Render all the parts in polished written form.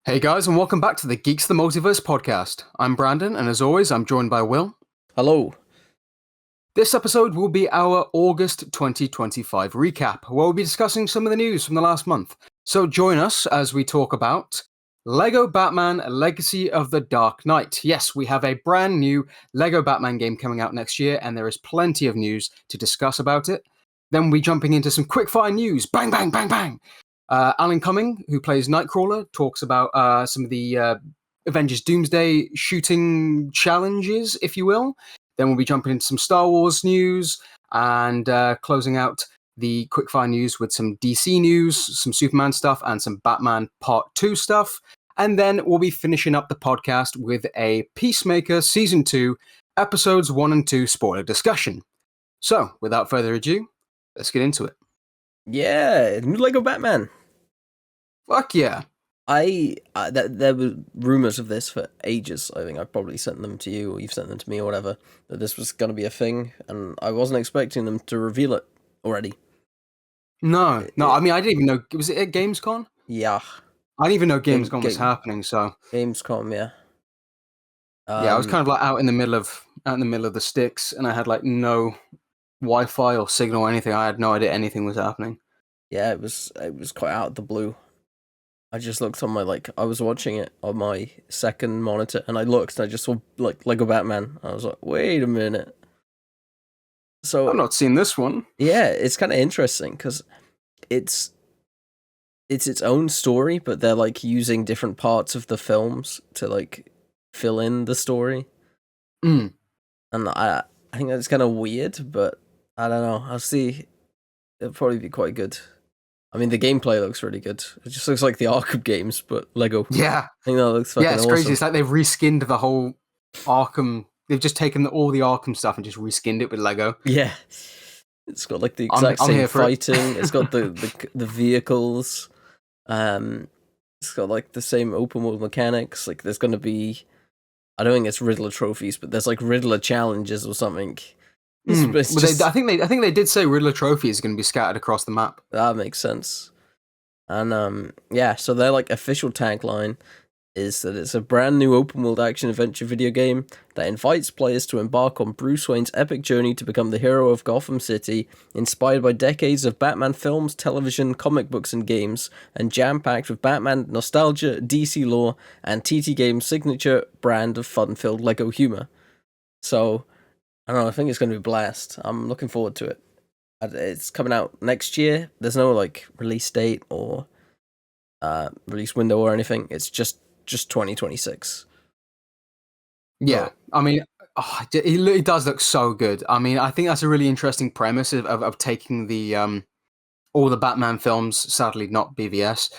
Hey guys, and welcome back to the Geeks the Multiverse podcast. I'm Brandon, and as always, I'm joined by Will. Hello. This episode will be our August 2025 recap, where we'll be discussing some of the news from the last month. So join us as we talk about Lego Batman Legacy of the Dark Knight. Yes, we have a brand new Lego Batman game coming out next year, and there is plenty of news to discuss about it. Then we'll be jumping into some quickfire news. Bang, bang, bang, bang! Alan Cumming, who plays Nightcrawler, talks about some of the Avengers Doomsday shooting challenges, if you will. Then we'll be jumping into some Star Wars news and closing out the quickfire news with some DC news, some Superman stuff, and some Batman Part 2 stuff. And then we'll be finishing up the podcast with a Peacemaker Season 2, Episodes 1 and 2 spoiler discussion. So, without further ado, let's get into it. Yeah, new Lego Batman. Fuck yeah. There were rumors of this for ages. I think I probably sent them to you, or you've sent them to me, or whatever. That this was going to be a thing, and I wasn't expecting them to reveal it already. No. I mean, I didn't even know. Was it at Gamescom? Yeah, I didn't even know Gamescom was happening. So Gamescom, yeah. Yeah, I was kind of like out in the middle of the sticks, and I had like no Wi-Fi or signal or anything. I had no idea anything was happening. Yeah, it was quite out of the blue. I just looked on I was watching it on my second monitor, and I looked, and I just saw Lego Batman. I was like, wait a minute. So I've not seen this one. Yeah, it's kind of interesting because it's its own story, but they're using different parts of the films to fill in the story. And I think that's kind of weird, but I don't know. I'll see. It'll probably be quite good. I mean, the gameplay looks really good. It just looks like the Arkham games, but Lego. Yeah. I think that looks fucking awesome. Yeah, it's crazy. It's like they've reskinned the whole Arkham. They've just taken all the Arkham stuff and just reskinned it with Lego. Yeah. It's got the exact same fighting. It's got the vehicles. It's got the same open world mechanics. There's going to be, I don't think it's Riddler trophies, but there's Riddler challenges or something. I think they did say Riddler trophies are going to be scattered across the map. That makes sense. And yeah, so their official tagline is that it's a brand new open world action adventure video game that invites players to embark on Bruce Wayne's epic journey to become the hero of Gotham City, inspired by decades of Batman films, television, comic books, and games, and jam-packed with Batman nostalgia, DC lore, and TT Games' signature brand of fun-filled Lego humor. So, I don't know, I think it's going to be a blast. I'm looking forward to it. It's coming out next year. There's no release date or release window or anything. It's just 2026. Yeah, I mean, it does look so good. I mean, I think that's a really interesting premise of taking the all the Batman films, sadly not BVS,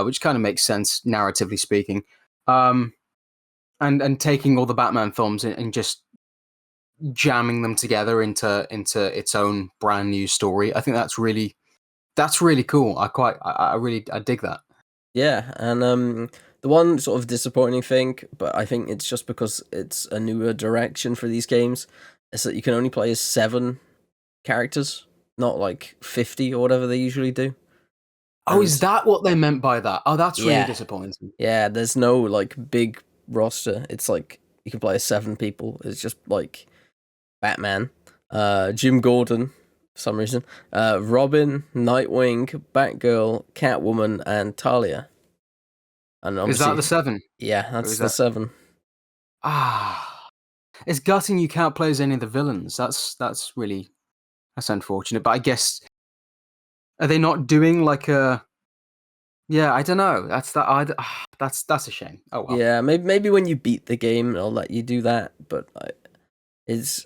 which kind of makes sense narratively speaking, and taking all the Batman films and just jamming them together into its own brand new story. I think that's really cool. I dig that. Yeah, and the one sort of disappointing thing, but I think it's just because it's a newer direction for these games, is that you can only play as 7 characters, not 50 or whatever they usually do. Oh, is that what they meant by that? Oh, that's really disappointing. Yeah, there's no big roster. It's you can play as 7 people. It's just Batman, Jim Gordon, for some reason, Robin, Nightwing, Batgirl, Catwoman, and Talia. And is that the 7? Yeah, that's the 7. It's gutting you can't play as any of the villains. That's unfortunate. But I guess, are they not doing a? Yeah, I don't know. That's a shame. Oh well. Yeah, maybe when you beat the game, I'll let you do that. But it's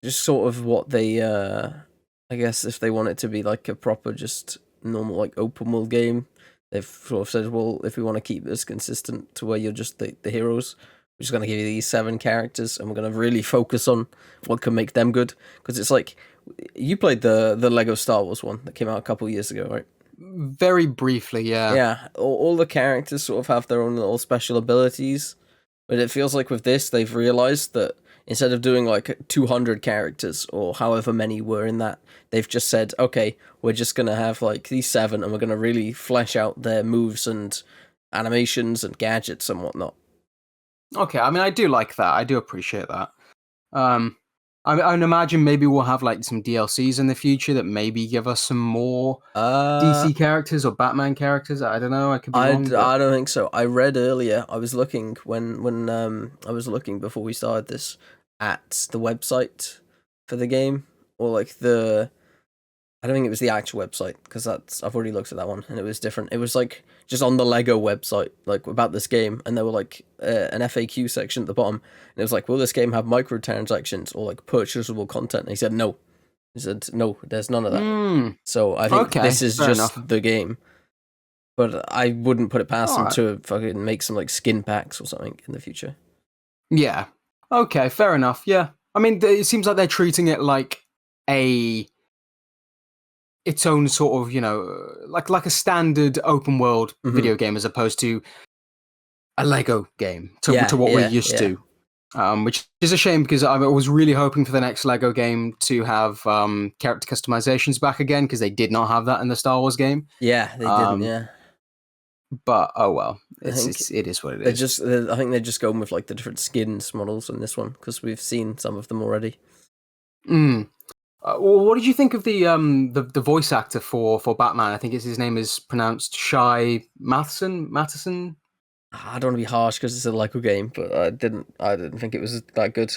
just sort of what they. I guess if they want it to be a proper, just normal open world game, they've sort of said, well, if we want to keep this consistent to where you're just the heroes, we're just going to give you these 7 characters, and we're going to really focus on what can make them good. Because it's you played the Lego Star Wars one that came out a couple years ago, right? Very briefly, yeah. Yeah, all the characters sort of have their own little special abilities, but it feels like with this, they've realized that instead of doing 200 characters or however many were in that, they've just said, okay, we're just going to have these 7, and we're going to really flesh out their moves and animations and gadgets and whatnot. Okay, I mean, I do like that. I do appreciate that. I imagine maybe we'll have like some DLCs in the future that maybe give us some more DC characters or Batman characters. I don't know. I could be wrong. But... I don't think so. I read earlier. I was looking when I was looking before we started this at the website for the game, or like the. I don't think it was the actual website because I've already looked at that one and it was different. It was like just on the Lego website, like about this game, and there were like an FAQ section at the bottom, and it was like, will this game have microtransactions or like purchasable content? And he said no. He said no, there's none of that. So I think this is just the game. But I wouldn't put it past them to fucking make some like skin packs or something in the future. Yeah. Okay, fair enough. Yeah. I mean, it seems like they're treating it like its own sort of, like a standard open world video game as opposed to a Lego game to what we're used to. Which is a shame because I was really hoping for the next Lego game to have character customizations back again because they did not have that in the Star Wars game. Yeah, they didn't. Yeah. But oh well, it is what it is. I think they're just going with like the different skins models in this one because we've seen some of them already. What did you think of the voice actor for Batman? I think his name is pronounced Shai Matheson. I don't want to be harsh because it's a Lego game, but I didn't think it was that good.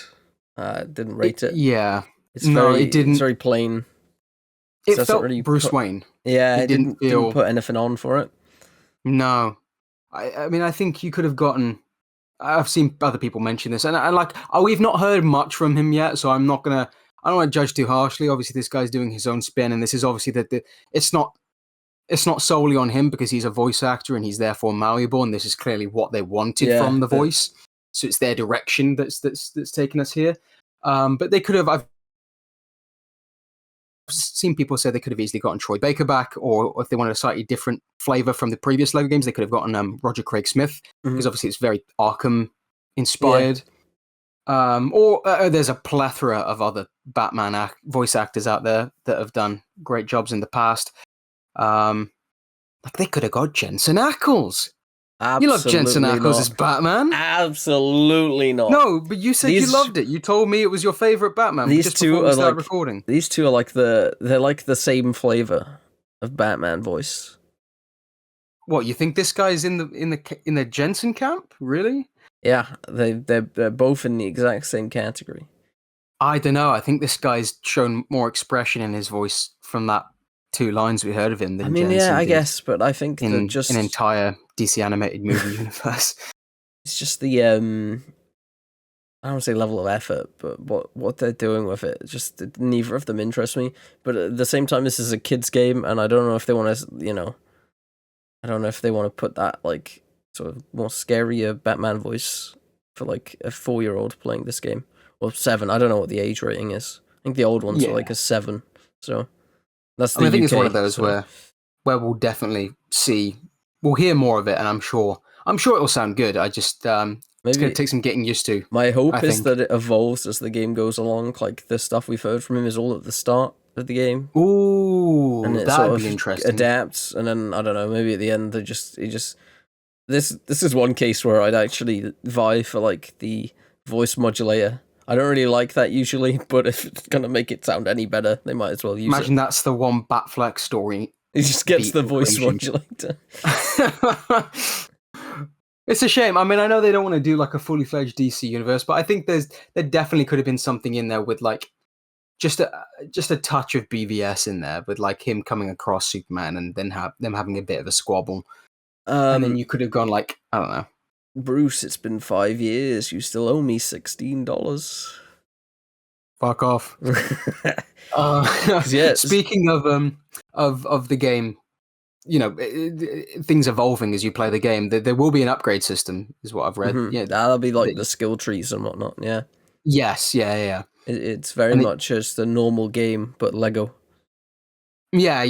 I didn't rate it. Yeah, it didn't. It's very plain. It felt really Bruce Wayne. Yeah, it didn't put anything on for it. No, I mean, I think you could have gotten. I've seen other people mention this, and we've not heard much from him yet, so I'm not gonna. I don't want to judge too harshly. Obviously, this guy's doing his own spin, and this is obviously it's not solely on him because he's a voice actor and he's therefore malleable, and this is clearly what they wanted from the voice. So it's their direction that's taken us here. But they could have. I've seen people say they could have easily gotten Troy Baker back, or if they wanted a slightly different flavor from the previous Lego games, they could have gotten Roger Craig Smith because obviously it's very Arkham inspired. Or there's a plethora of other Batman voice actors out there that have done great jobs in the past. Like they could have got Jensen Ackles. Absolutely you love Jensen Ackles as Batman? Absolutely not. No, but you said you loved it. You told me it was your favorite Batman. These two are like recording. These two are like they're like the same flavor of Batman voice. What, you think this guy's in the Jensen camp? Really? Yeah, they're both in the exact same category. I don't know. I think this guy's shown more expression in his voice from that 2 lines we heard of him than Jensen I did guess, but I think in just an entire DC animated movie universe. It's just the I don't want to say level of effort, but what they're doing with it, just neither of them interest me. But at the same time, this is a kids game, and I don't know if they want to, I don't know if they want to put that like sort of more scarier Batman voice for like a 4-year-old playing this game, or 7. I don't know what the age rating is. I think the old ones are like a 7. So that's the. I think it's one of those where we'll definitely we'll hear more of it, and I'm sure it'll sound good. I just maybe it's going to take some getting used to. My hope is that it evolves as the game goes along. Like the stuff we've heard from him is all at the start of the game. Ooh, and it that'd be interesting. Adapts, and then I don't know. Maybe at the end they just. This is one case where I'd actually vie for like the voice modulator. I don't really like that usually, but if it's gonna make it sound any better, they might as well use it. Imagine that's the one Batfleck story. He just gets the voice modulator. It's a shame. I mean, I know they don't want to do like a fully fledged DC universe, but I think there definitely could have been something in there with like just a touch of BVS in there, with like him coming across Superman and then them having a bit of a squabble. And then you could have gone like, I don't know. Bruce, it's been 5 years. You still owe me $16. Fuck off. Speaking of the game, things evolving as you play the game. There will be an upgrade system, is what I've read. Yeah, that'll be like the skill trees and whatnot. Yeah. Yes. Yeah. It's very much just a normal game, but Lego. Yeah.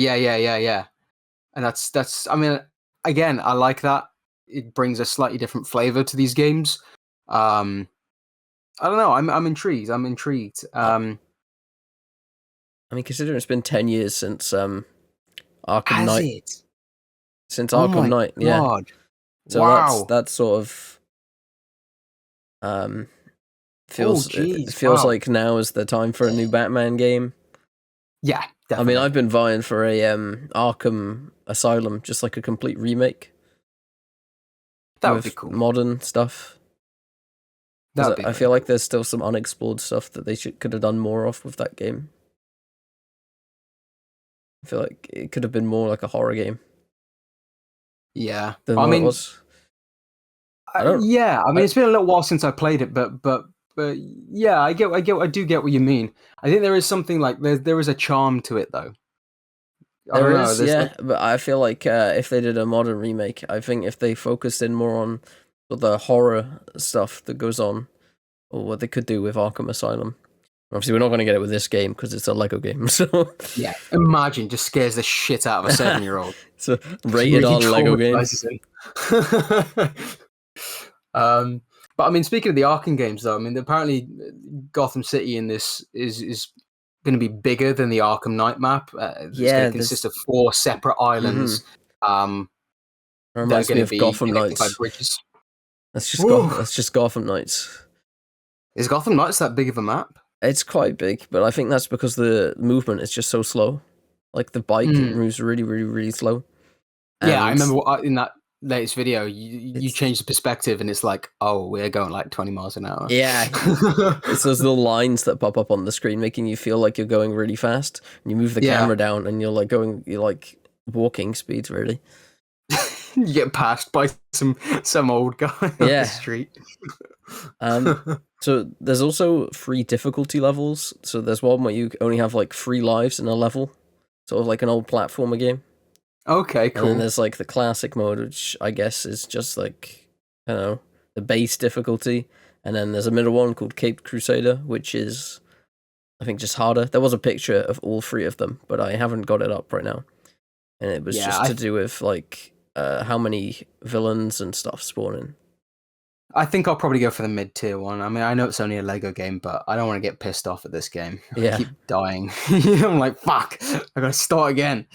And that's. I mean, again, I like that. It brings a slightly different flavor to these games. I don't know. I'm intrigued. I mean, considering it's been 10 years since Arkham Has Knight. it? Since Arkham Knight, God. So Wow. that's sort of it Jeez. feels Wow. like now is the time for a new Batman game. Yeah, I definitely. mean, I've been vying for a Arkham Asylum, just like a complete remake. That would with be cool. modern stuff. That Because would be I very feel like cool. there's still some unexplored stuff that they could have done more of with that game. I feel like it could have been more like a horror game Yeah. than I what it mean, was. I don't. yeah. I mean, I, it's been a little while since I played it, but yeah, I do get what you mean. I think there is something like there is a charm to it, though. I there don't know. is, There's yeah, like, but I feel like if they did a modern remake, I think if they focused in more on the horror stuff that goes on, or what they could do with Arkham Asylum. Obviously, we're not going to get it with this game because it's a Lego game. So yeah. Imagine just scares the shit out of a 7-year-old. it's a Just rated really R Lego game. traumatizes him. But I mean, speaking of the Arkham games, though, I mean, apparently Gotham City in this is going to be bigger than the Arkham Knight map. It's going Yeah, to consist this of 4 separate islands that are reminds me going to of be Gotham connected by Knights. bridges. That's Whoa. just Gotham Knights. Is Gotham Knights that big of a map? It's quite big, but I think that's because the movement is just so slow. Like the bike moves really, really, really slow. Yeah, I And remember in that latest video, you it's change the perspective, and it's like, oh, we're going like 20 miles an hour. yeah, it's those little lines that pop up on the screen making you feel like you're going really fast. And you move the Yeah. camera down and you're like walking speeds really. You get passed by some old guy on the Yeah. street. So there's also 3 difficulty levels. So there's one where you only have like 3 lives in a level, sort of like an old platformer game. Okay, And then cool. there's like the classic mode, which I guess is just like, I don't know, the base difficulty. And then there's a middle one called Caped Crusader, which is, I think, just harder. There was a picture of all 3 of them, but I haven't got it up right now. And it was Yeah, just to do with like how many villains and stuff spawning. I think I'll probably go for the mid-tier one. I mean, I know it's only a Lego game, but I don't want to get pissed off at this game. I Yeah. keep dying. I'm like, fuck, I gotta start again.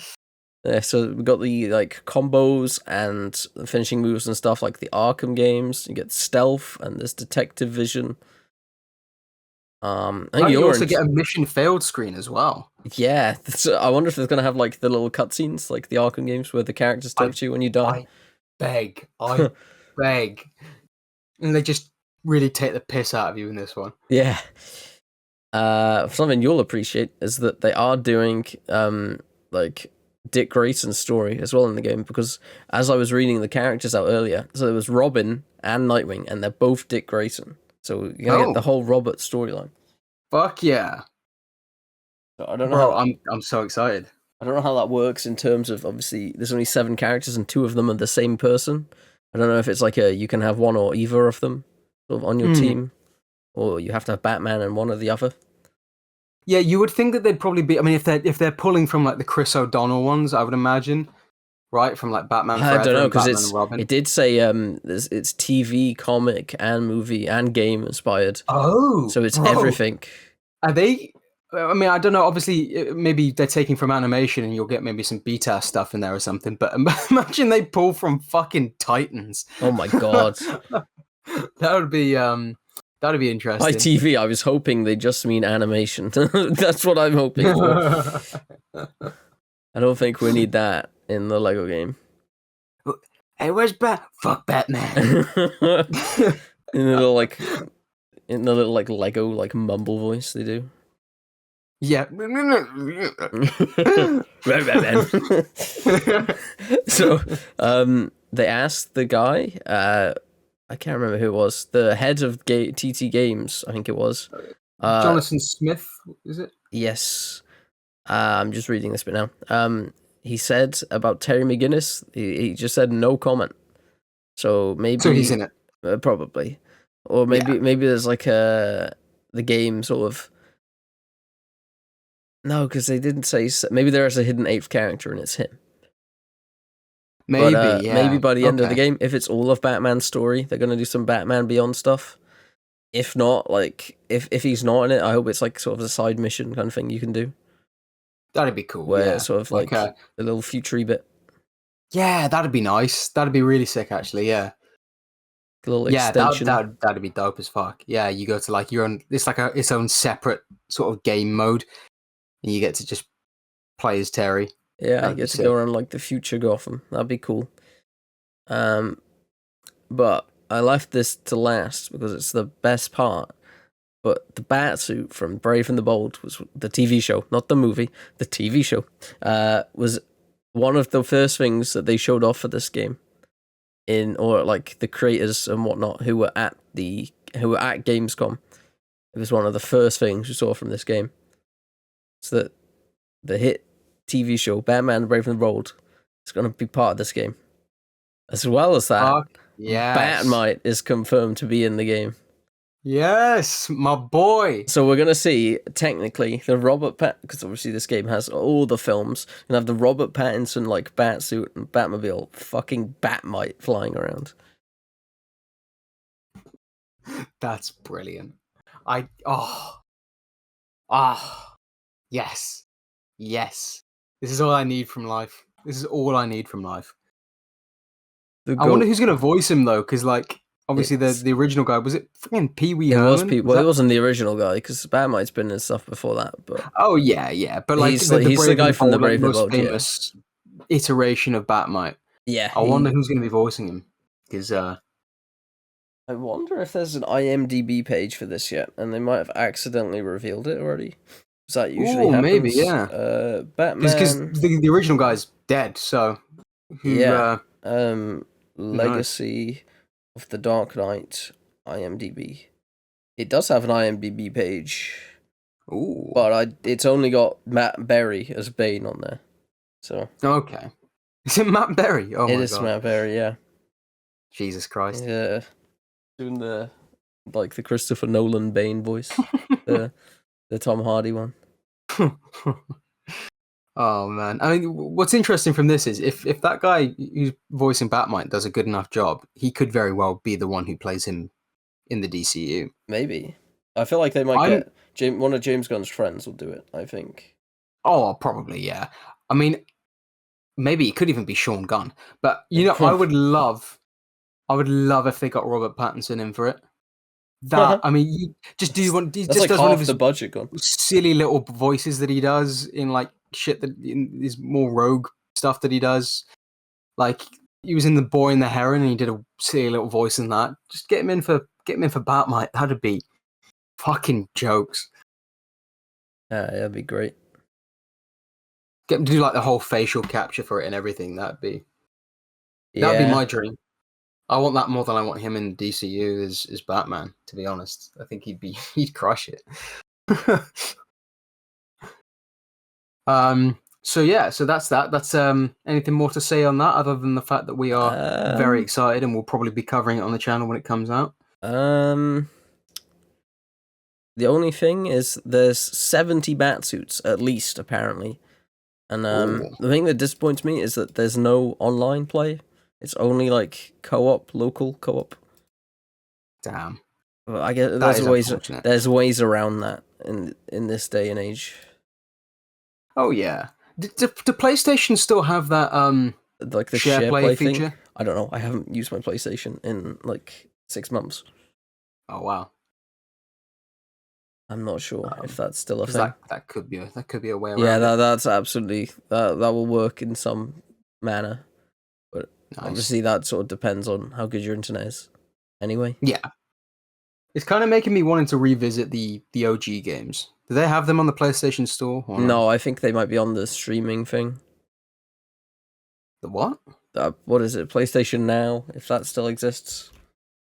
Yeah, so we got the like combos and the finishing moves and stuff like the Arkham games. You get stealth and there's detective vision. I think You you're also get a mission failed screen as well. yeah. I wonder if it's gonna have like the little cutscenes like the Arkham games where the characters talk to you when you die. I beg. And they just really take the piss out of you in this one. Yeah. Something you'll appreciate is that they are doing like Dick Grayson's story as well in the game, because as I was reading the characters out earlier, so there was Robin and Nightwing, and they're both Dick Grayson. So you're gonna get the whole Robert storyline. Fuck yeah. So I don't know Bro, how I'm so excited. I don't know how that works in terms of, obviously there's only 7 characters and 2 of them are the same person. I don't know if it's like you can have one or either of them sort of on your team, or you have to have Batman and one or the other. Yeah, you would think that they'd probably be. I mean, if they're pulling from like the Chris O'Donnell ones, I would imagine, right? From like Batman Forever I don't know, and because Batman and Robin. it did say it's TV, comic, and movie and game inspired. Oh, So it's bro. everything. Are they? I mean, I don't know. Obviously, maybe they're taking from animation, and you'll get maybe some beta stuff in there or something. But imagine they pull from fucking Titans. Oh my god. That would be By interesting. TV, I was hoping they just mean animation. That's what I'm hoping for. I don't think we need that in the Lego game. Hey, where's Fuck Batman. in the little like Lego like mumble voice they do. Yeah. So they asked the guy, I can't remember who it was, the head of TT Games, I think it was. Jonathan Smith, is it? Yes. I'm just reading this bit now. He said about Terry McGinnis, he just said no comment. So maybe So he's in it. probably. Or maybe there's like the game sort of. No, because they didn't say. Maybe there is a hidden 8th character and it's him. Maybe, But, yeah. Maybe by the end of the game, if it's all of Batman's story, they're gonna do some Batman Beyond stuff. If not, like if he's not in it, I hope it's like sort of a side mission kind of thing you can do. That'd be cool. Where Yeah, it's sort of like a little future bit. Yeah, that'd be nice. That'd be really sick, actually. Yeah. A little Yeah, extension. that'd be dope as fuck. Yeah, you go to like your own. It's like its own separate sort of game mode, and you get to just play as Terry. Yeah, I That'd be get to go sick. around like the future Gotham. That'd be cool. Um, but I left this to last because it's the best part. But the Batsuit from Brave and the Bold was the TV show, not the movie. The TV show was one of the first things that they showed off for this game. Or like the creators and whatnot who were at Gamescom. It was one of the first things we saw from this game. So that the hit TV show Batman Brave and the Bold is going to be part of this game. As well as that, Fuck yes. Batmite is confirmed to be in the game. Yes, my boy. So we're going to see, technically, the Robert Pattinson, because obviously this game has all the films, and have the Robert Pattinson, like, Batsuit and Batmobile fucking Batmite flying around. That's brilliant. Yes. Yes. This is all I need from life. This is all I need from life. The I wonder goat. who's gonna voice him though, because like obviously the original guy, was it freaking Pee Wee It was Herman? people. Well, it wasn't the original guy, because Batmite's been in stuff before that, but Oh yeah, but like he's the the Brave and guy the from the Bold, like Brave and the most Bold, yeah. famous iteration of Batmite. Yeah, I wonder who's gonna be voicing him, because I wonder if there's an IMDb page for this yet, and they might have accidentally revealed it already. Because that usually maybe happens. yeah, because Batman. the original guy's dead, so who Yeah. who knows? Legacy of the Dark Knight IMDb. It does have an IMDb page, Ooh, but it's only got Matt Berry as Bane on there. So okay. Is it Matt Berry? Oh it my is god, Matt Berry, yeah. Jesus Christ. Yeah. Doing the Christopher Nolan Bane voice. the Tom Hardy one. Oh man, I mean, what's interesting from this is if that guy who's voicing Batmite does a good enough job, he could very well be the one who plays him in the DCU. Maybe. I feel like they might I'm get one of James Gunn's friends will do it, I think. probably yeah. I mean, maybe it could even be Sean Gunn, but you know, I would love if they got Robert Pattinson in for it. That I mean, he That's just like does one of half his the budget gone. silly little voices that he does in like shit that in his more rogue stuff that he does. Like he was in The Boy and the Heron, and he did a silly little voice in that. Just get him in for Batmite. That'd be fucking jokes. Yeah, that'd be great. Get him to do like the whole facial capture for it and everything. That'd be Yeah. my dream. I want that more than I want him in DCU as Batman. To be honest, I think he'd crush it. So yeah, so that's that. That's anything more to say on that other than the fact that we are very excited and we'll probably be covering it on the channel when it comes out. The only thing is there's 70 Batsuits at least apparently. And the thing that disappoints me is that there's no online play. It's only like local co-op. Damn. Well, I guess there's ways around that in this day and age. Oh yeah. Do PlayStation still have that like the share play feature? thing? I don't know. I haven't used my PlayStation in like 6 months. Oh wow. I'm not sure if that's still a thing. That could be a way around. Yeah, that's absolutely that will work in some manner. But obviously that sort of depends on how good your internet is. Anyway. Yeah. It's kind of making me wanting to revisit the OG games. Do they have them on the PlayStation Store? Or no, I think they might be on the streaming thing. The what? What is it? PlayStation Now, if that still exists.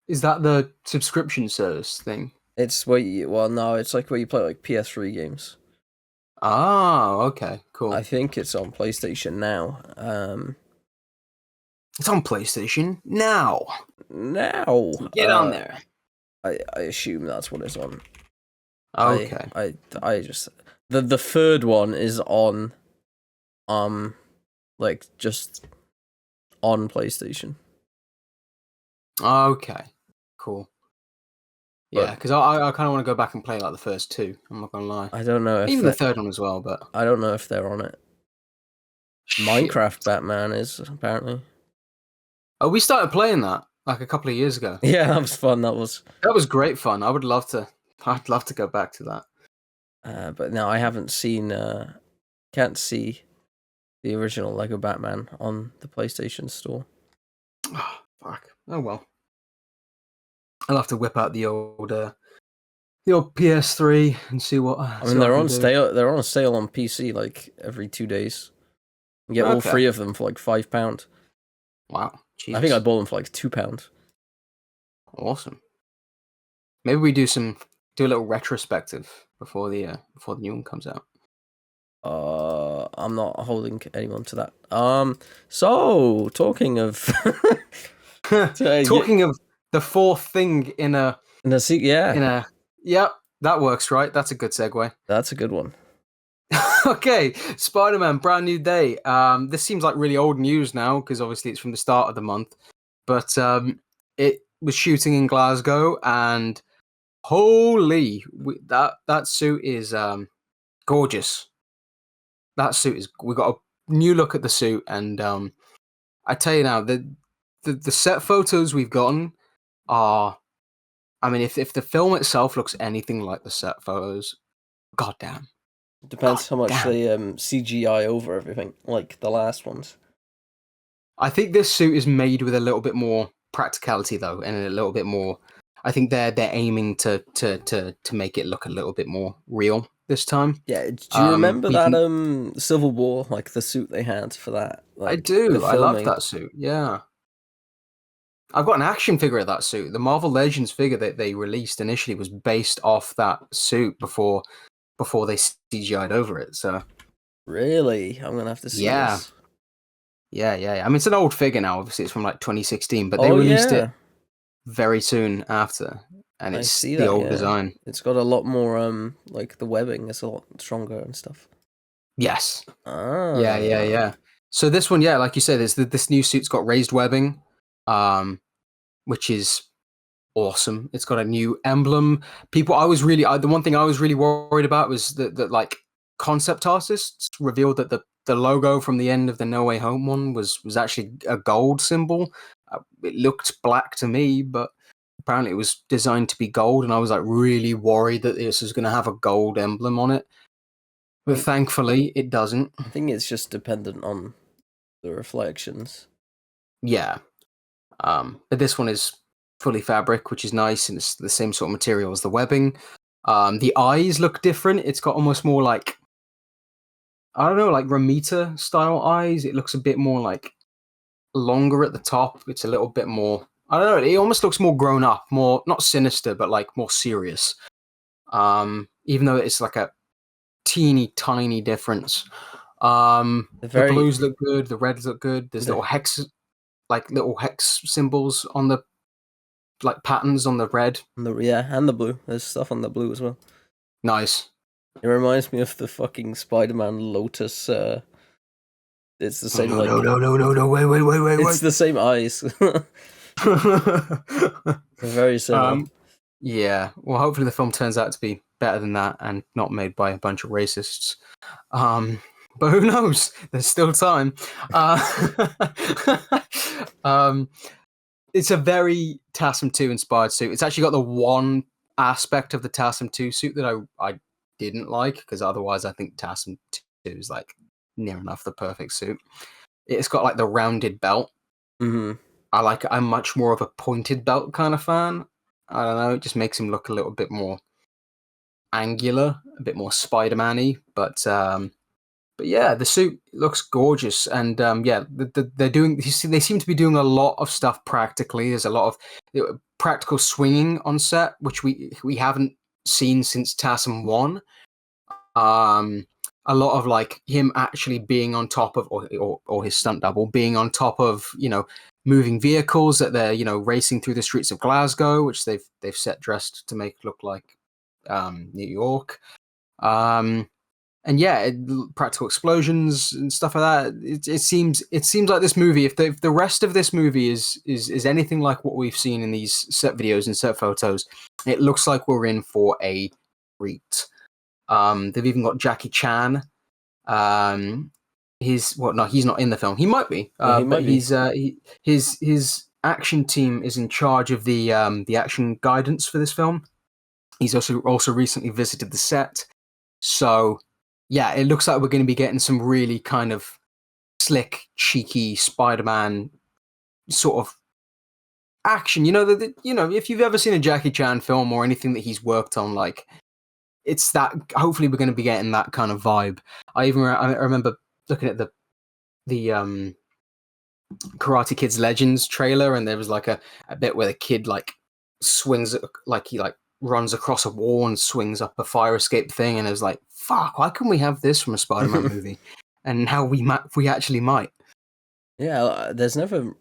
Is that the subscription service thing? It's where it's like where you play like PS3 games. Ah, okay, cool. I think it's on PlayStation Now. It's on PlayStation Now. Get on there. I assume that's what it's on. Okay. I just the third one is on like just on PlayStation. Okay. Cool. Yeah, because I kind of want to go back and play like the first two. I'm not gonna lie. I don't know if even the third one as well, but I don't know if they're on it. Shit. Minecraft Batman is apparently. Oh, we started playing that like a couple of years ago. Yeah, that was fun. That was. That was great fun. I'd love to go back to that. But no, I haven't seen. Can't see the original Lego Batman on the PlayStation Store. Oh, fuck. Oh well. I'll have to whip out the old PS3 and see what. I mean, they're on sale. They're on sale on PC like every 2 days. You get all 3 of them for like £5. Wow. Jesus. I think I bought them for like £2. Awesome. Maybe we do a little retrospective before the new one comes out. I'm not holding anyone to that. So talking of talking of the fourth thing in a yep, that works, right? That's a good segue. That's a good one. Okay, Spider-Man, brand new day. This seems like really old news now because obviously it's from the start of the month, but it was shooting in Glasgow, and holy, that suit is gorgeous. That suit is. We got a new look at the suit, and I tell you now, the set photos we've gotten are. I mean, if the film itself looks anything like the set photos, goddamn. Depends how much they CGI over everything, like the last ones. I think this suit is made with a little bit more practicality though, and a little bit more. I think they're aiming to make it look a little bit more real this time. Yeah, do you remember that Civil War, like the suit they had for that? Like, I do. I love that suit. Yeah. I've got an action figure of that suit. The Marvel Legends figure that they released initially was based off that suit before they CGI'd over it. So really, I'm gonna have to see this. Yeah. I mean, it's an old figure now. Obviously, it's from like 2016, but they released it very soon after, and it's the old design. It's got a lot more like the webbing is a lot stronger and stuff. Yes. Yeah. So this one, yeah, like you said, this new suit's got raised webbing, which is awesome. It's got a new emblem. The one thing I was really worried about was that like concept artists revealed that the logo from the end of the No Way Home one was actually a gold symbol. It looked black to me, but apparently it was designed to be gold, and I was like really worried that this was going to have a gold emblem on it. But thankfully, it doesn't. I think it's just dependent on the reflections. Yeah. But this one is fully fabric, which is nice, and it's the same sort of material as the webbing. The eyes look different. It's got almost more like, I don't know, like Ramita style eyes. It looks a bit more like longer at the top. It's a little bit more, I don't know, it almost looks more grown up, more not sinister, but like more serious. Even though it's like a teeny tiny difference. The blues look good, the reds look good. There's little hex symbols on the like patterns on the red. And the blue. There's stuff on the blue as well. Nice. It reminds me of the fucking Spider-Man Lotus. It's the same. No, wait. It's the same eyes. Very similar. Yeah. Well, hopefully the film turns out to be better than that and not made by a bunch of racists. But who knows? There's still time. It's a very TASM 2 inspired suit. It's actually got the one aspect of the TASM 2 suit that I didn't like, because otherwise I think TASM 2 is like near enough the perfect suit. It's got like the rounded belt. Mm-hmm. I'm much more of a pointed belt kind of fan. I don't know, it just makes him look a little bit more angular, a bit more Spider-Man-y, but yeah, the suit looks gorgeous, and they seem to be doing a lot of stuff practically. There's a lot of practical swinging on set, which we haven't seen since TASM 1. A lot of like him actually being on top of, or his stunt double being on top of, moving vehicles that they're, racing through the streets of Glasgow, which they've set dressed to make look like New York. And yeah, practical explosions and stuff like that. It seems like this movie, if the rest of this movie is anything like what we've seen in these set videos and set photos, it looks like we're in for a treat. They've even got Jackie Chan. his no, he's not in the film. He might be, Yeah, he but might be. his action team is in charge of the action guidance for this film. He's also recently visited the set, so yeah, it looks like we're going to be getting some really kind of slick, cheeky Spider-Man sort of action. If you've ever seen a Jackie Chan film or anything that he's worked on, like it's that. Hopefully, we're going to be getting that kind of vibe. I remember looking at the Karate Kid's Legends trailer, and there was like a bit where the kid like swings, like he like runs across a wall and swings up a fire escape thing, and it was like, fuck, why couldn't we have this from a Spider-Man movie? And how we actually might. Yeah, there's never.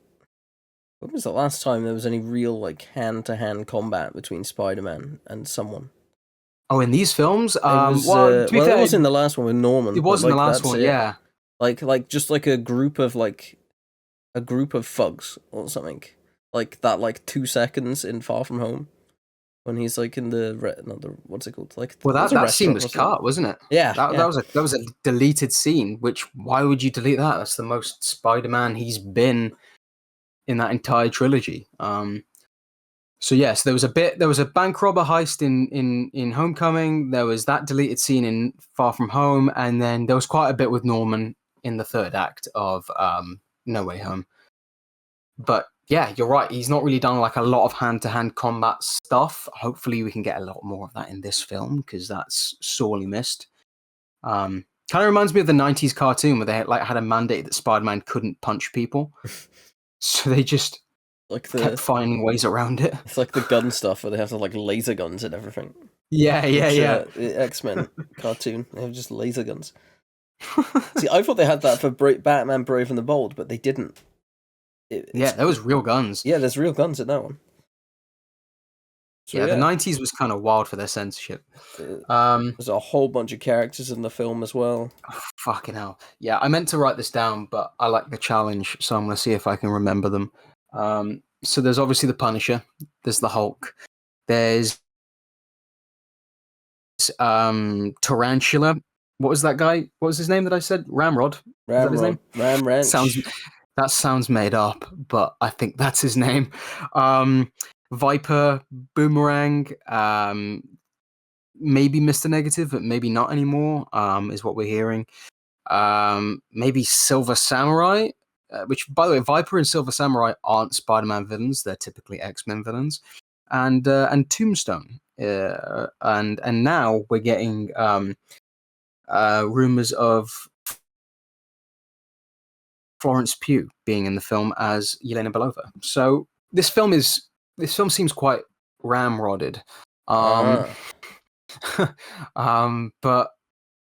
When was the last time there was any real like hand-to-hand combat between Spider-Man and someone? Oh, in these films, It was well, to be fair, it was in the last one with Norman. it was but, in the like, last that's one, it. yeah. Like just like a group of thugs or something. Like that, like 2 seconds in Far From Home, when he's like in what's it called? Like, Well, it was a that scene restaurant, was wasn't it? cut, wasn't it? Yeah, That yeah. that was a deleted scene. Which why would you delete that? That's the most Spider-Man he's been in that entire trilogy. So yes, there was a bank robber heist in Homecoming. There was that deleted scene in Far From Home, and then there was quite a bit with Norman in the third act of No Way Home. But yeah, you're right. He's not really done like a lot of hand-to-hand combat stuff. Hopefully, we can get a lot more of that in this film because that's sorely missed. Kind of reminds me of the '90s cartoon where they had a mandate that Spider-Man couldn't punch people, so they just Like kept finding ways around it. it's like the gun stuff where they have to like laser guns and everything. Yeah. The X-Men cartoon, they have just laser guns. See, I thought they had that for Batman Brave and the Bold, but they didn't. There was real guns. Yeah, there's real guns in that one. So, yeah, the '90s was kind of wild for their censorship. There's a whole bunch of characters in the film as well. Fucking hell. Yeah, I meant to write this down, but I like the challenge, so I'm going to see if I can remember them. So there's obviously the Punisher. There's the Hulk. There's Tarantula. What was that guy? What was his name that I said? Ramrod. Is that his name? Ram Ranch. That sounds made up, but I think that's his name. Viper, Boomerang, maybe Mr. Negative, but maybe not anymore, is what we're hearing. Maybe Silver Samurai, which, by the way, Viper and Silver Samurai aren't Spider-Man villains; they're typically X-Men villains. And Tombstone, and now we're getting rumors of Florence Pugh being in the film as Yelena Belova. So this film seems quite ramrodded. But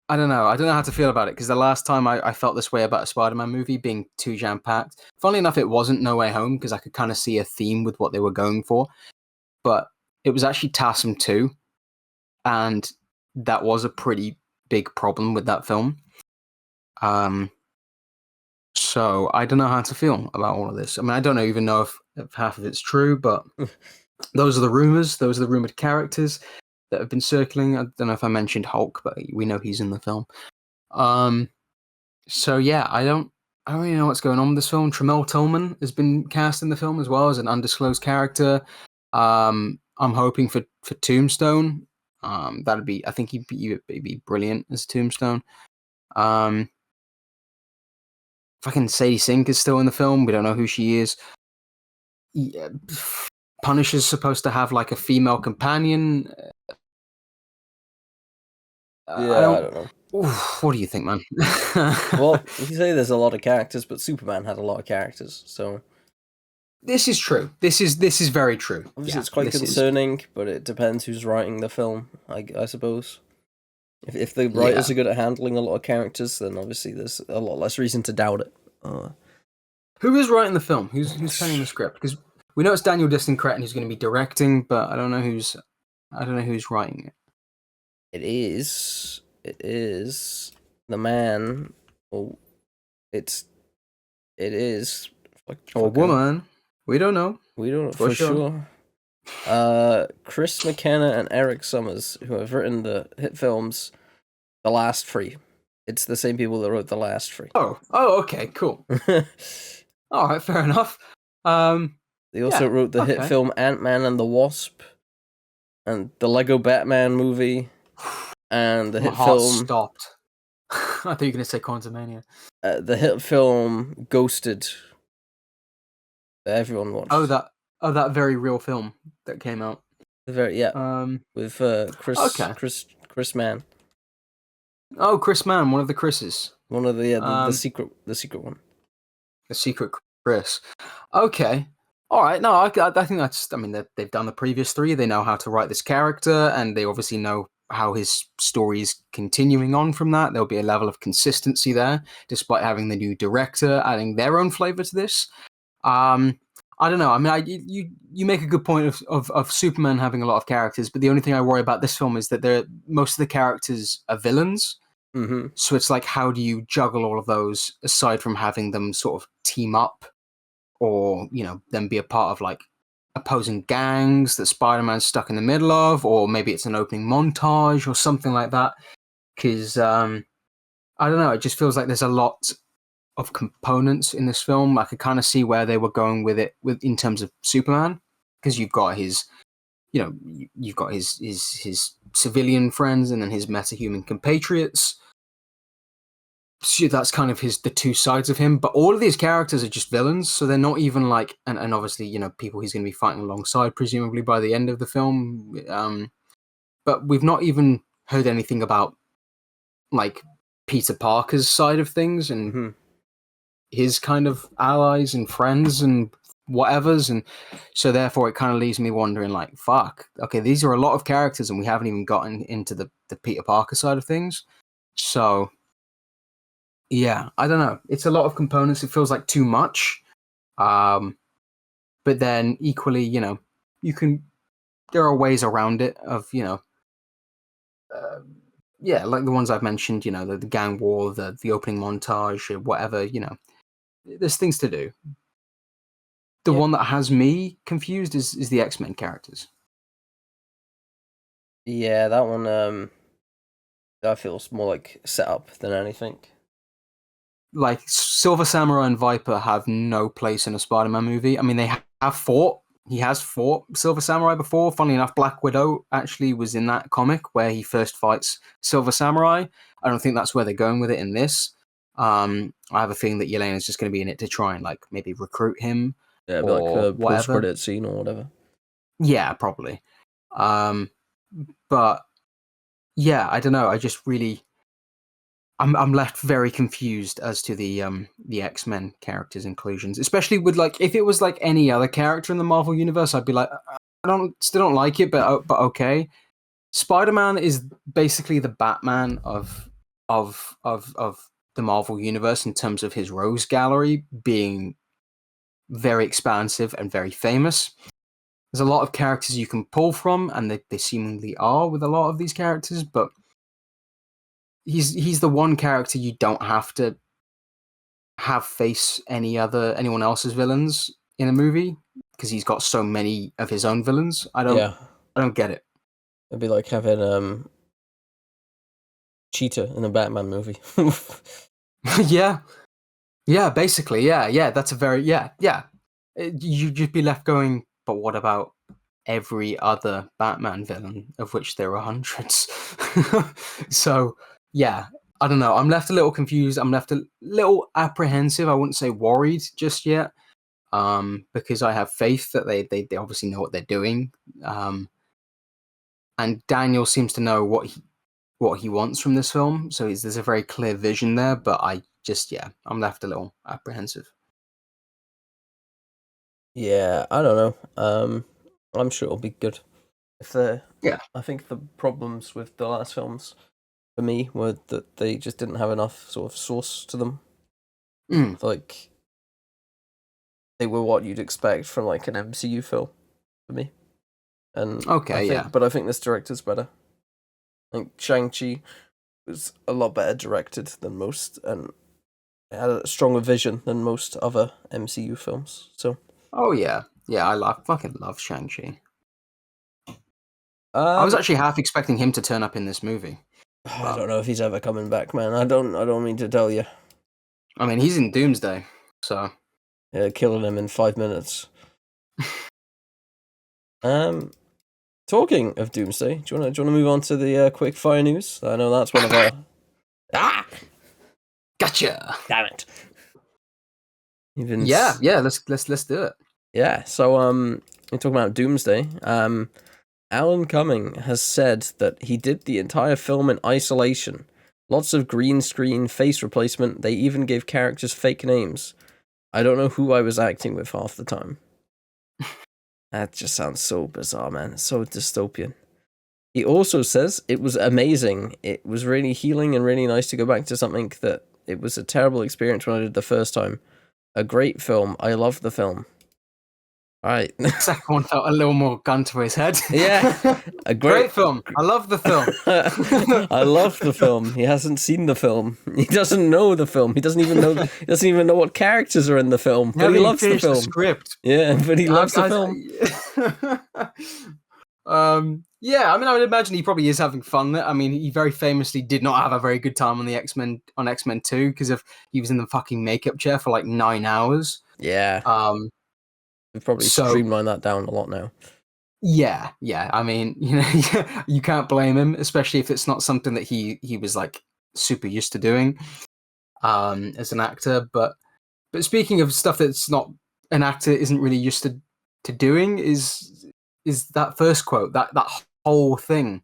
I don't know. I don't know how to feel about it because the last time I felt this way about a Spider-Man movie being too jam-packed. Funnily enough, it wasn't No Way Home because I could kind of see a theme with what they were going for. But it was actually TASM 2, and that was a pretty big problem with that film. So I don't know how to feel about all of this. I mean, I don't even know if half of it's true, but those are the rumors. Those are the rumored characters that have been circling. I don't know if I mentioned Hulk, but we know he's in the film. So yeah, I don't really know what's going on with this film. Tramell Tillman has been cast in the film as well as an undisclosed character. I'm hoping for Tombstone. I think he'd be brilliant as Tombstone. Fucking Sadie Sink is still in the film. We don't know who she is. Yeah, Punisher's supposed to have like a female companion. I don't know. Oof, what do you think, man? Well, you say there's a lot of characters, but Superman had a lot of characters, so this is true. This is very true. Obviously, it's quite concerning, but it depends who's writing the film, I suppose. If the writers are good at handling a lot of characters, then obviously there's a lot less reason to doubt it. Who is writing the film? Who's penning the script? Because we know it's Daniel Distin Cretton who's going to be directing, but I don't know who's writing it. It is the man. Oh, it is. Or woman. We don't know. We don't know for sure. Chris McKenna and Eric Summers, who have written the hit films The Last 3. It's the same people that wrote the last 3. Oh, okay, cool. All right, fair enough. They also wrote the hit film Ant-Man and the Wasp, and the Lego Batman movie, and the My hit heart film. stopped. I thought you were going to say Quantumania. The hit film Ghosted that everyone watched. Oh, that very real film that came out. With Chris Mann. Oh, Chris Mann, one of the Chris's. One of the secret one. The secret Chris. Okay. All right. No, I think that's. I mean, they've done the previous 3. They know how to write this character, and they obviously know how his story is continuing on from that. There'll be a level of consistency there, despite having the new director adding their own flavor to this. I don't know. I mean, you make a good point of Superman having a lot of characters, but the only thing I worry about this film is that most of the characters are villains. Mm-hmm. So it's like, how do you juggle all of those aside from having them sort of team up, or them be a part of like opposing gangs that Spider-Man's stuck in the middle of, or maybe it's an opening montage or something like that. Because I don't know, it just feels like there's a lot of components in this film. I could kind of see where they were going with it in terms of Superman, because you've got his civilian friends and then his metahuman compatriots. So that's kind of the 2 sides of him, but all of these characters are just villains, so they're not even like, and obviously people he's going to be fighting alongside presumably by the end of the film, but we've not even heard anything about like Peter Parker's side of things and his kind of allies and friends and whatevers, and so therefore it kind of leaves me wondering, like, fuck, okay, these are a lot of characters and we haven't even gotten into the Peter Parker side of things. So yeah, I don't know, it's a lot of components. It feels like too much, but then equally, there are ways around it of like the ones I've mentioned, the gang war, the opening montage, whatever, there's things to do. The one that has me confused is the X-Men characters. Yeah, that one that feels more like set up than anything. Like, Silver Samurai and Viper have no place in a Spider-Man movie. I mean, they have fought. He has fought Silver Samurai before. Funnily enough, Black Widow actually was in that comic where he first fights Silver Samurai. I don't think that's where they're going with it in this. I have a feeling that Yelena's just going to be in it to try and like maybe recruit him. Yeah, or like a whatever post-credit scene or whatever. Yeah, probably. But yeah, I don't know. I just really, I'm left very confused as to the X-Men characters inclusions, especially with like, if it was like any other character in the Marvel universe, I'd be like, I still don't like it, but okay. Spider-Man is basically the Batman of the Marvel universe in terms of his rogues gallery being very expansive and very famous. There's a lot of characters you can pull from, and they seemingly are with a lot of these characters, but he's the one character you don't have to have face anyone else's villains in a movie, because he's got so many of his own villains. I don't get it. It'd be like having Cheetah in a Batman movie. yeah, basically, yeah. That's a very yeah. You'd just be left going, but what about every other Batman villain, of which there are hundreds? So yeah, I don't know. I'm left a little confused. I'm left a little apprehensive. I wouldn't say worried just yet, because I have faith that they obviously know what they're doing, and Daniel seems to know what he wants from this film. So there's a very clear vision there. But I'm left a little apprehensive. Yeah, I don't know. I'm sure it'll be good. Yeah. I think the problems with the last films for me were that they just didn't have enough sort of source to them. Like, they were what you'd expect from like an MCU film for me. And but I think this director's better. I think Shang-Chi was a lot better directed than most, and it had a stronger vision than most other MCU films. So. Oh yeah, I fucking love Shang-Chi. I was actually half expecting him to turn up in this movie. I don't know if he's ever coming back, man. I don't mean to tell you. I mean, he's in Doomsday, so Killing him in 5 minutes. Talking of Doomsday, do you wanna move on to the quickfire news? I know that's one of our gotcha. Damn it. Yeah, let's do it. Yeah, so we're talking about Doomsday. Alan Cumming has said that he did the entire film in isolation. Lots of green screen, face replacement. They even gave characters fake names. I don't know who I was acting with half the time. That just sounds so bizarre, man. It's so dystopian. He also says it was amazing. It was really healing and really nice to go back to something that it was a terrible experience when I did the first time. A great film. I love the film. All right. Second one felt a little more gun to his head. Yeah. A great film. I love the film. I love the film. He hasn't seen the film. He doesn't know the film. He doesn't even know what characters are in the film. But he loves the film. The script. Yeah, but he loves the film. Yeah, I mean, I would imagine he probably is having fun. I mean, he very famously did not have a very good time on the X-Men 2 because he was in the fucking makeup chair for like 9 hours. Yeah. We've probably streamlined that down a lot now. Yeah. I mean, you know, you can't blame him, especially if it's not something that he was like super used to doing as an actor. But speaking of stuff that's not an actor isn't really used to doing is that first quote, that whole thing.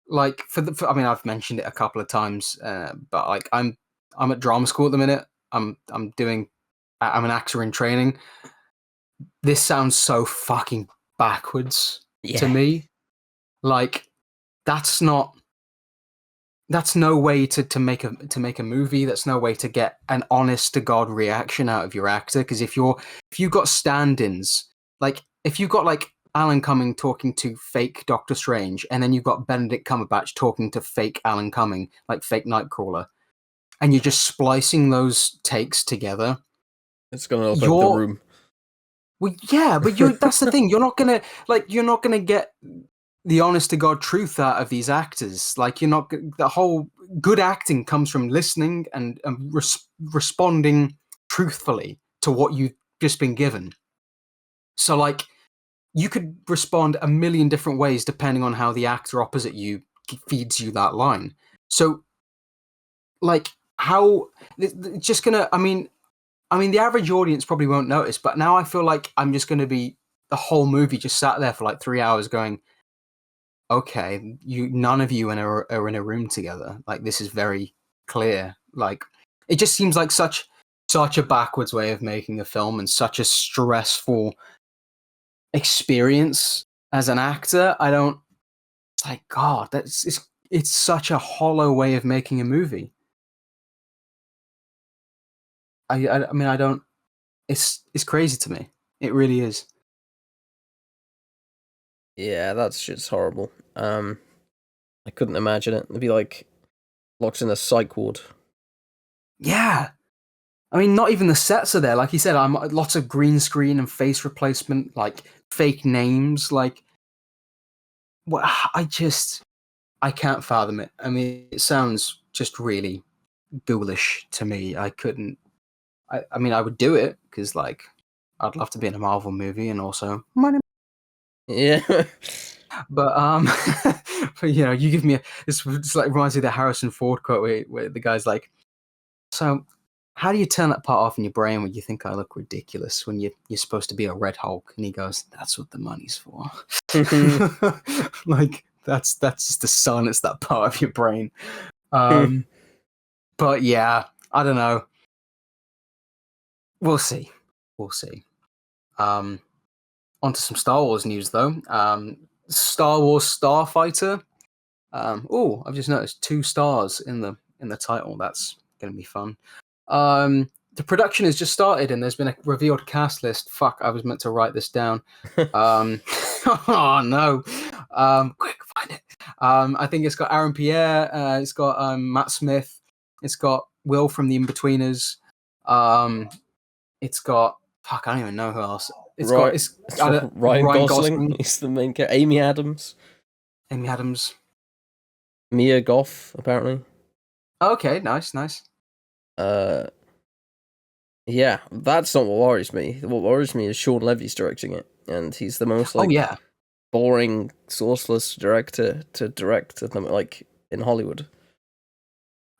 Like I mean, I've mentioned it a couple of times, but like I'm at drama school at the minute. I'm an actor in training. This sounds so fucking backwards to me. Like that's no way to make a movie. That's no way to get an honest to God reaction out of your actor. Because if you've got stand-ins, like if you've got like Alan Cumming talking to fake Doctor Strange, and then you've got Benedict Cumberbatch talking to fake Alan Cumming, like fake Nightcrawler, and you're just splicing those takes together, it's gonna open up the room. Well, yeah, but that's the thing. You're not gonna get the honest to God truth out of these actors. Like the whole good acting comes from listening and responding truthfully to what you've just been given. So like you could respond a million different ways depending on how the actor opposite you feeds you that line. So like how it's just gonna, I mean, the average audience probably won't notice, but now I feel like I'm just going to be the whole movie just sat there for like 3 hours going, okay, none of you are in a room together. Like this is very clear. Like it just seems like such a backwards way of making a film and such a stressful experience as an actor. It's like, God, it's such a hollow way of making a movie. I mean, I don't. It's crazy to me. It really is. Yeah, that shit's horrible. I couldn't imagine it. It'd be like locked in a psych ward. Yeah. I mean, not even the sets are there. Like you said, lots of green screen and face replacement, like fake names. Like, what? I can't fathom it. I mean, it sounds just really ghoulish to me. I couldn't. I mean, I would do it because, like, I'd love to be in a Marvel movie and also money. Yeah. But but you know, you give me this like reminds me of the Harrison Ford quote where the guy's like, so how do you turn that part off in your brain when you think I look ridiculous when you're supposed to be a Red Hulk? And he goes, that's what the money's for. Like that's just to silence that part of your brain. But yeah, I don't know. We'll see. Onto some Star Wars news though. Star Wars Starfighter. I've just noticed 2 stars in the title. That's gonna be fun. The production has just started and there's been a revealed cast list. Fuck, I was meant to write this down. Oh no. Quick, find it. I think it's got Aaron Pierre, it's got Matt Smith, it's got Will from the In-Betweeners, it's got fuck, I don't even know who else. It's got Ryan Gosling. He's the main character. Amy Adams. Mia Goth, apparently. Okay, nice. Uh, yeah, that's not what worries me. What worries me is Sean Levy's directing it, and he's the most Oh like yeah. boring, sourceless director to direct them like in Hollywood.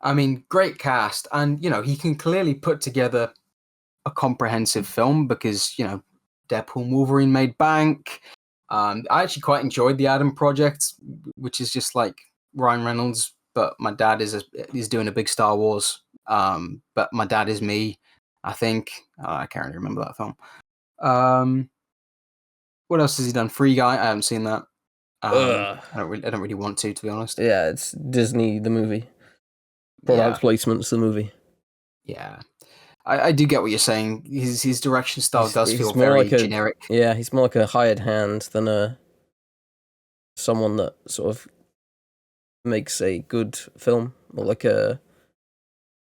I mean, great cast, and he can clearly put together a comprehensive film because Deadpool and Wolverine made bank. I actually quite enjoyed the Adam Project, which is just like Ryan Reynolds, but my dad is doing a big Star Wars. But my dad is me, I think. I can't really remember that film. What else has he done? Free Guy. I haven't seen that. Ugh. I don't really want to be honest. Yeah, it's Disney the movie. Yeah, Product placement's the movie. yeah. I do get what you're saying. His direction style does He's feel more very like generic. he's more like a hired hand than someone that sort of makes a good film, or like a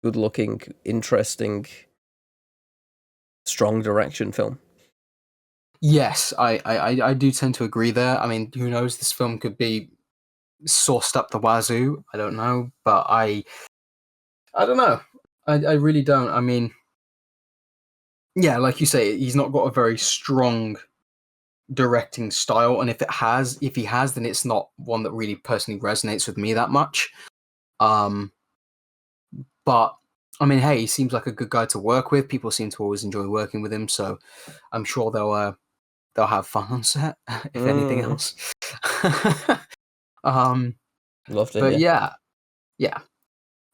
good looking, interesting, strong direction film. Yes, I do tend to agree there. I mean, who knows? This film could be sourced up the wazoo. I don't know, but I don't know. I really don't. I mean, yeah, like you say, he's not got a very strong directing style, and if he has, then it's not one that really personally resonates with me that much. But I mean, hey, he seems like a good guy to work with. People seem to always enjoy working with him, so I'm sure they'll have fun on set, if anything else. Love to But hear. yeah.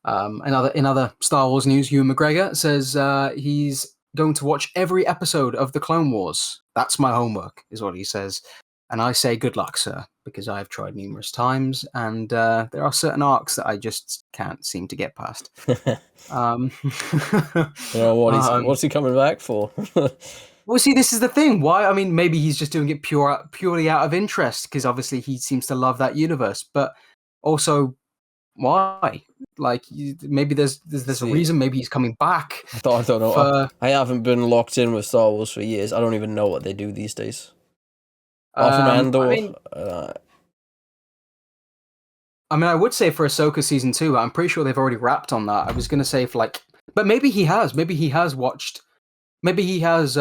In other Star Wars news, Ewan McGregor says he's going to watch every episode of the Clone Wars. That's my homework, is what he says. And I say, good luck, sir, because I've tried numerous times, and there are certain arcs that I just can't seem to get past. What's he coming back for? Well, see, this is the thing. Why? I mean, maybe he's just doing it purely out of interest, because obviously he seems to love that universe. But also, why? Like, maybe there's a See, reason. Maybe he's coming back. I don't know. For, I haven't been locked in with Star Wars for years. I don't even know what they do these days. Apart from Andor. I would say for Ahsoka season 2, I'm pretty sure they've already wrapped on that. I was gonna say but maybe he has. Maybe he has watched. Maybe he has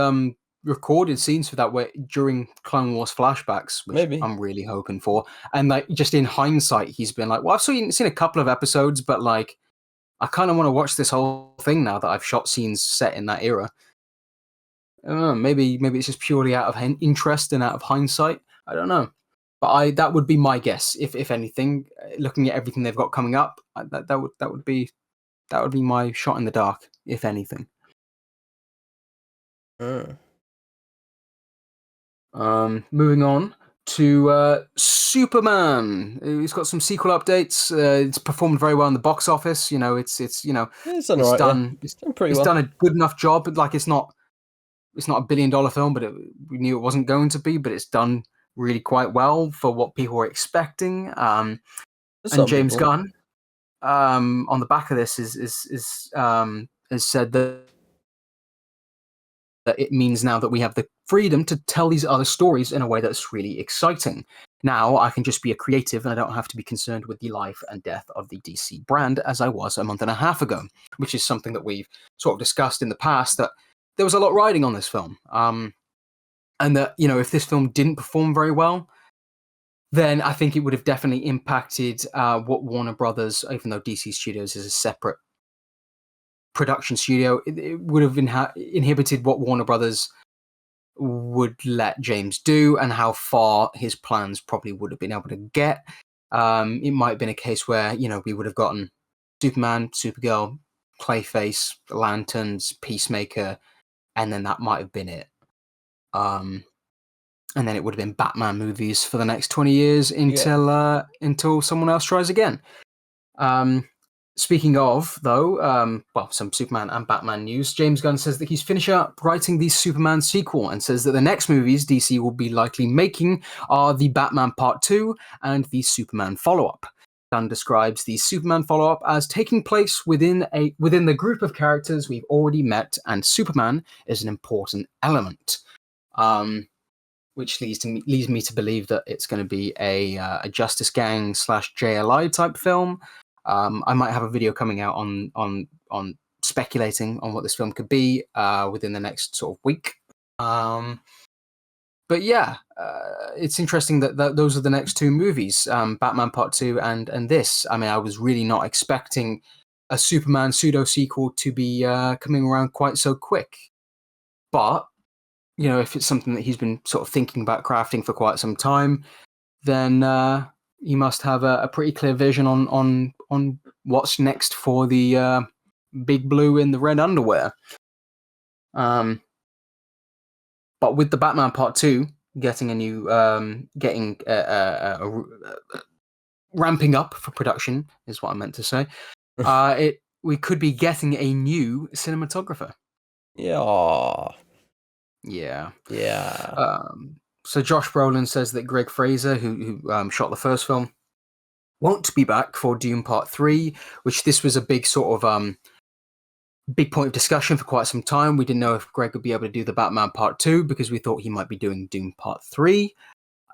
recorded scenes for that during Clone Wars flashbacks, which Maybe. I'm really hoping for. And like, just in hindsight, he's been like, "Well, I've seen a couple of episodes, but like, I kind of want to watch this whole thing now that I've shot scenes set in that era." I don't know. Maybe it's just purely out of interest and out of hindsight. I don't know. But that would be my guess. If anything, looking at everything they've got coming up, that would be my shot in the dark. If anything. Moving on to Superman. He's got some sequel updates. It's performed very well in the box office. It's done. It's done a good enough job. Like, it's not a $1 billion film, but we knew it wasn't going to be. But it's done really quite well for what people were expecting. And James Gunn, on the back of this, has said that it means now that we have the freedom to tell these other stories in a way that's really exciting. Now I can just be a creative and I don't have to be concerned with the life and death of the DC brand as I was a month and a half ago, which is something that we've sort of discussed in the past, that there was a lot riding on this film. And that, if this film didn't perform very well, then I think it would have definitely impacted what Warner Brothers, even though DC Studios is a separate production studio, it would have inhibited what Warner Brothers would let James do and how far his plans probably would have been able to get. It might have been a case where, we would have gotten Superman, Supergirl, Clayface, Lanterns, Peacemaker, and then that might have been it. And then it would have been Batman movies for the next 20 years until someone else tries again. Speaking of, though, some Superman and Batman news, James Gunn says that he's finished up writing the Superman sequel and says that the next movies DC will be likely making are the Batman Part 2 and the Superman follow-up. Gunn describes the Superman follow-up as taking place within the group of characters we've already met, and Superman is an important element. which leads me to believe that it's going to be a Justice Gang / JLI type film. I might have a video coming out on speculating on what this film could be within the next sort of week. But yeah, it's interesting that those are the next two movies, Batman Part 2 and this. I mean, I was really not expecting a Superman pseudo-sequel to be coming around quite so quick. But, you know, if it's something that he's been sort of thinking about crafting for quite some time, then he must have a pretty clear vision on what's next for the big blue in the red underwear. But with the Batman Part 2 getting a new, ramping up for production is what I meant to say. We could be getting a new cinematographer. Yeah. Yeah. Yeah. So Josh Brolin says that Greg Fraser, who shot the first film, won't be back for Doom Part 3, which this was a big sort of big point of discussion for quite some time. We didn't know if Greg would be able to do the Batman Part 2 because we thought he might be doing Doom Part 3.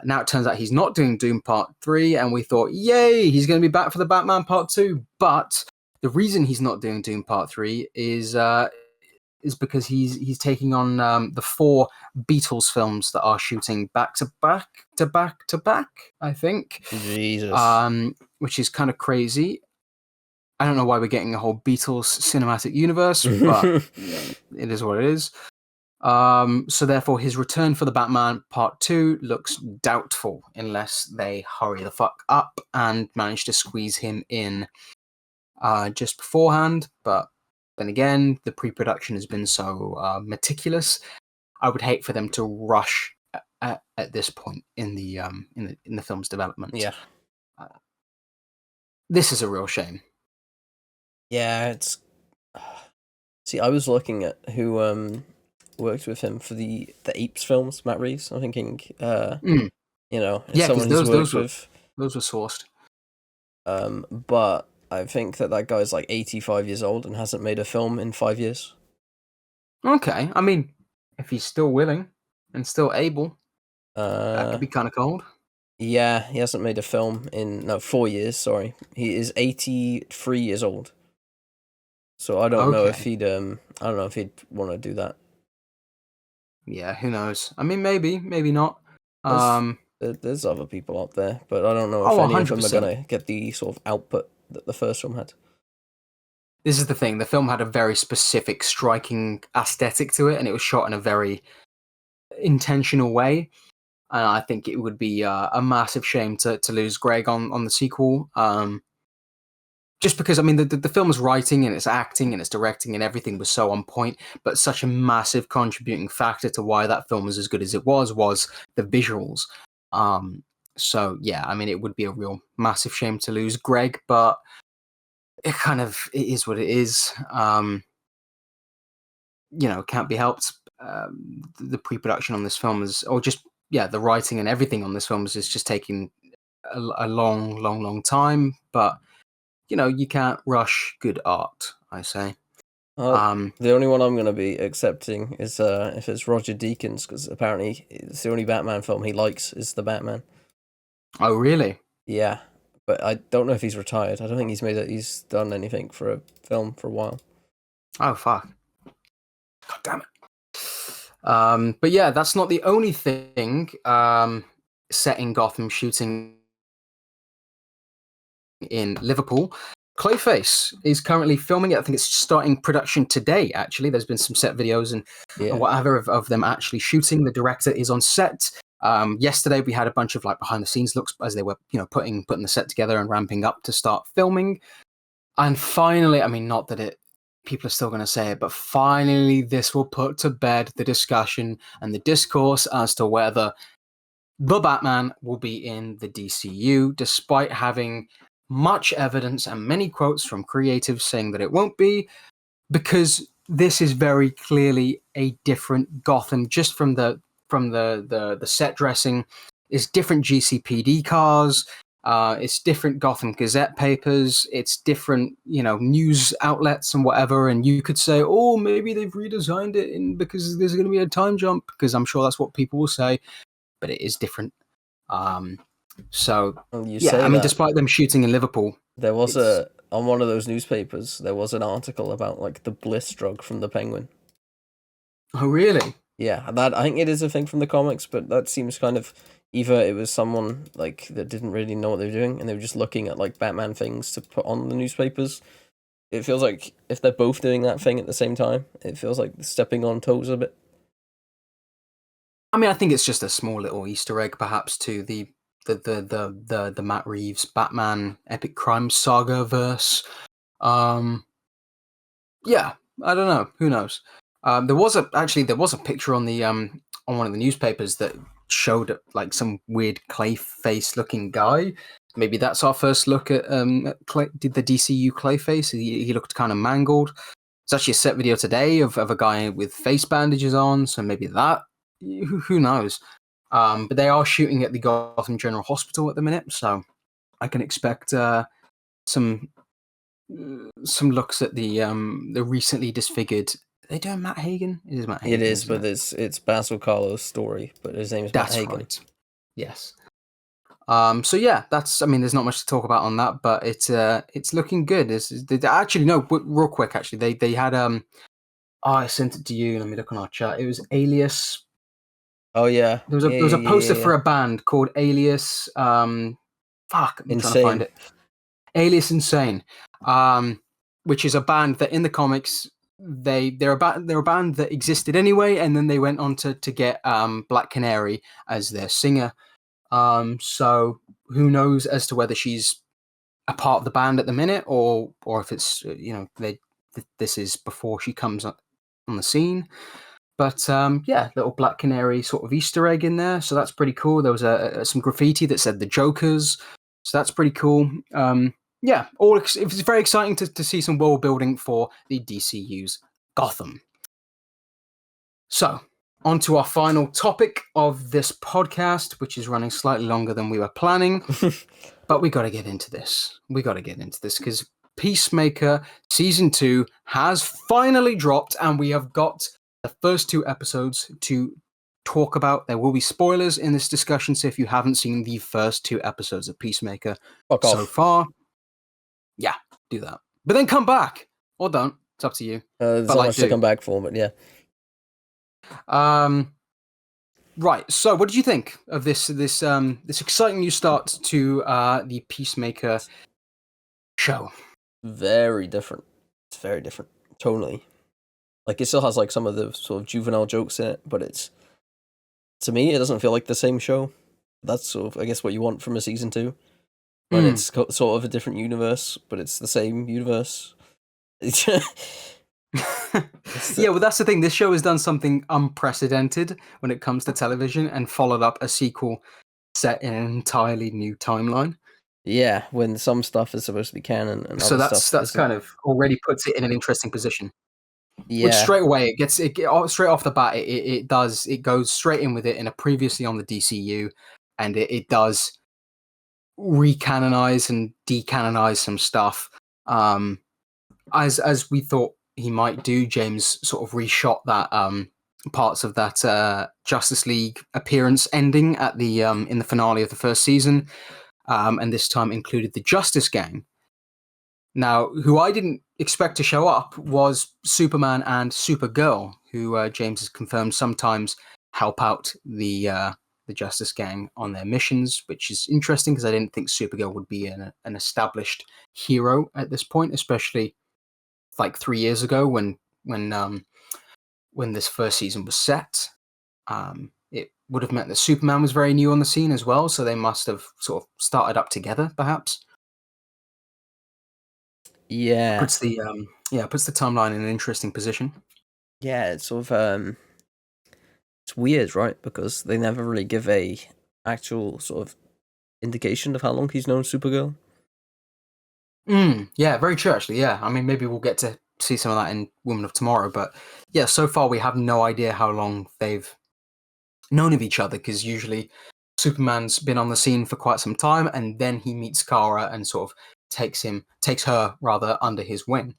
Now it turns out he's not doing Doom Part 3, and we thought, yay, he's going to be back for the Batman Part 2. But the reason he's not doing Doom Part 3 is because he's taking on the 4 Beatles films that are shooting back to back, I think. Jesus. Which is kind of crazy. I don't know why we're getting a whole Beatles cinematic universe, but it is what it is. So therefore, his return for the Batman Part 2 looks doubtful unless they hurry the fuck up and manage to squeeze him in just beforehand. But then again, the pre-production has been so meticulous. I would hate for them to rush at this point in the film's development. Yeah. This is a real shame. Yeah, it's. See, I was looking at who worked with him for the Apes films, Matt Reeves. I'm thinking, you know, yeah, someone because who's worked with. Those were sourced. But I think that guy's like 85 years old and hasn't made a film in 5 years. Okay, I mean, if he's still willing and still able, that could be kind of cold. Yeah, he hasn't made a film in 4 years. Sorry, he is 83 years old. So I don't know if he'd want to do that. Yeah, who knows? I mean, maybe not. There's other people out there, but I don't know if any 100%. Of them are gonna get the sort of output that the first film had. This is the thing. The film had a very specific, striking aesthetic to it, and it was shot in a very intentional way. And I think it would be a massive shame to lose Greg on the sequel. Just because, I mean, the film's writing and its acting and its directing and everything was so on point, but such a massive contributing factor to why that film was as good as it was the visuals. So, yeah, I mean, it would be a real massive shame to lose Greg, but it is what it is. You know, can't be helped. The pre-production on this film the writing and everything on this film is just taking a long time, but you know, you can't rush good art, I say. The only one I'm going to be accepting is if it's Roger Deakins, because apparently it's the only Batman film he likes is The Batman. Oh, really? Yeah, but I don't know if he's retired. I don't think he's done anything for a film for a while. Oh, fuck. God damn it. But yeah, that's not the only thing set in Gotham shooting in Liverpool. Clayface is currently filming it. I think it's starting production today, actually. There's been some set videos and whatever of them actually shooting. The director is on set. Yesterday we had a bunch of like behind the scenes looks as they were, you know, putting the set together and ramping up to start filming. And finally, I mean, not that people are still going to say it, but finally this will put to bed the discussion and the discourse as to whether the Batman will be in the DCU, despite having much evidence and many quotes from creatives saying that it won't be, because this is very clearly a different Gotham. Just from the set dressing, it's different GCPD cars, it's different Gotham Gazette papers, it's different, you know, news outlets and whatever. And you could say, oh, maybe they've redesigned it because there's going to be a time jump, because I'm sure that's what people will say. but it is different. So You yeah, say I mean, that. despite them shooting in Liverpool, There was on one of those newspapers, there was an article about like the bliss drug from the penguin. oh really? Yeah, that I think it is a thing from the comics, but that seems kind of either it was someone like that didn't really know what they were doing and they were just looking at like Batman things to put on the newspapers. It feels like if they're both doing that thing at the same time, it feels like stepping on toes a bit. I mean, I think it's just a small little Easter egg, perhaps, to the Matt Reeves Batman epic crime saga verse. Yeah, I don't know. Who knows? There was a picture on the on one of the newspapers that showed like some weird clay face looking guy. Maybe that's our first look at did the DCU Clayface? He looked kind of mangled. It's actually a set video today of a guy with face bandages on, so maybe that. Who knows? But they are shooting at the Gotham General Hospital at the minute, so I can expect some looks at the recently disfigured. Are they doing Matt Hagen? It is Matt Hagen. It is, isn't but it's Basil Karlo's story, but his name is Matt That's Hagen. right. Yes. So yeah, that's. I mean, there's not much to talk about on that, but it's looking good. Actually no, real quick. Actually, they had Oh, I sent it to you. Let me look on our chat. It was Alias. Oh yeah, There was a poster for a band called Alias. Fuck, I'm trying to find it. Alias Insane, which is a band that in the comics they're a band that existed anyway, and then they went on to get Black Canary as their singer. So who knows as to whether she's a part of the band at the minute, or if it's this is before she comes on the scene. But yeah, little Black Canary sort of Easter egg in there, so that's pretty cool. There was some graffiti that said the Jokers, so that's pretty cool. Yeah, it was very exciting to see some world building for the DCU's Gotham. So, on to our final topic of this podcast, which is running slightly longer than we were planning. But we got to get into this. Because Peacemaker Season 2 has finally dropped, and we have got the first 2 episodes to talk about. There will be spoilers in this discussion, so if you haven't seen the first 2 episodes of Peacemaker so far, yeah, do that. But then come back, or don't. It's up to you. There's not much to come back for, but yeah. Right. So, what did you think of this exciting new start to the Peacemaker show? Very different. It's very different tonally. Like, it still has like some of the sort of juvenile jokes in it, but to me it doesn't feel like the same show. That's sort of, I guess, what you want from a season 2. When it's sort of a different universe, but it's the same universe. Yeah, well, that's the thing. This show has done something unprecedented when it comes to television and followed up a sequel set in an entirely new timeline. Yeah, when some stuff is supposed to be canon, and so other that's kind of already puts it in an interesting position. Yeah, which straight away straight off the bat it goes straight in with it in a previously on the DCU, and it does recanonize and decanonize some stuff. As we thought he might do, James sort of reshot that parts of that Justice League appearance ending at the in the finale of the first season, and this time included the Justice Gang. Now, who I didn't expect to show up was Superman and Supergirl, who James has confirmed sometimes help out the Justice Gang on their missions, which is interesting because I didn't think Supergirl would be an established hero at this point, especially like 3 years ago when this first season was set. It would have meant that Superman was very new on the scene as well, so they must have sort of started up together, perhaps. Yeah, puts the timeline in an interesting position. Yeah, it's sort of it's weird, right? Because they never really give a actual sort of indication of how long he's known Supergirl. Yeah, very true, actually. Yeah, I mean, maybe we'll get to see some of that in Woman of Tomorrow, but yeah, so far we have no idea how long they've known of each other, because usually Superman's been on the scene for quite some time, and then he meets Kara and sort of takes her rather under his wing.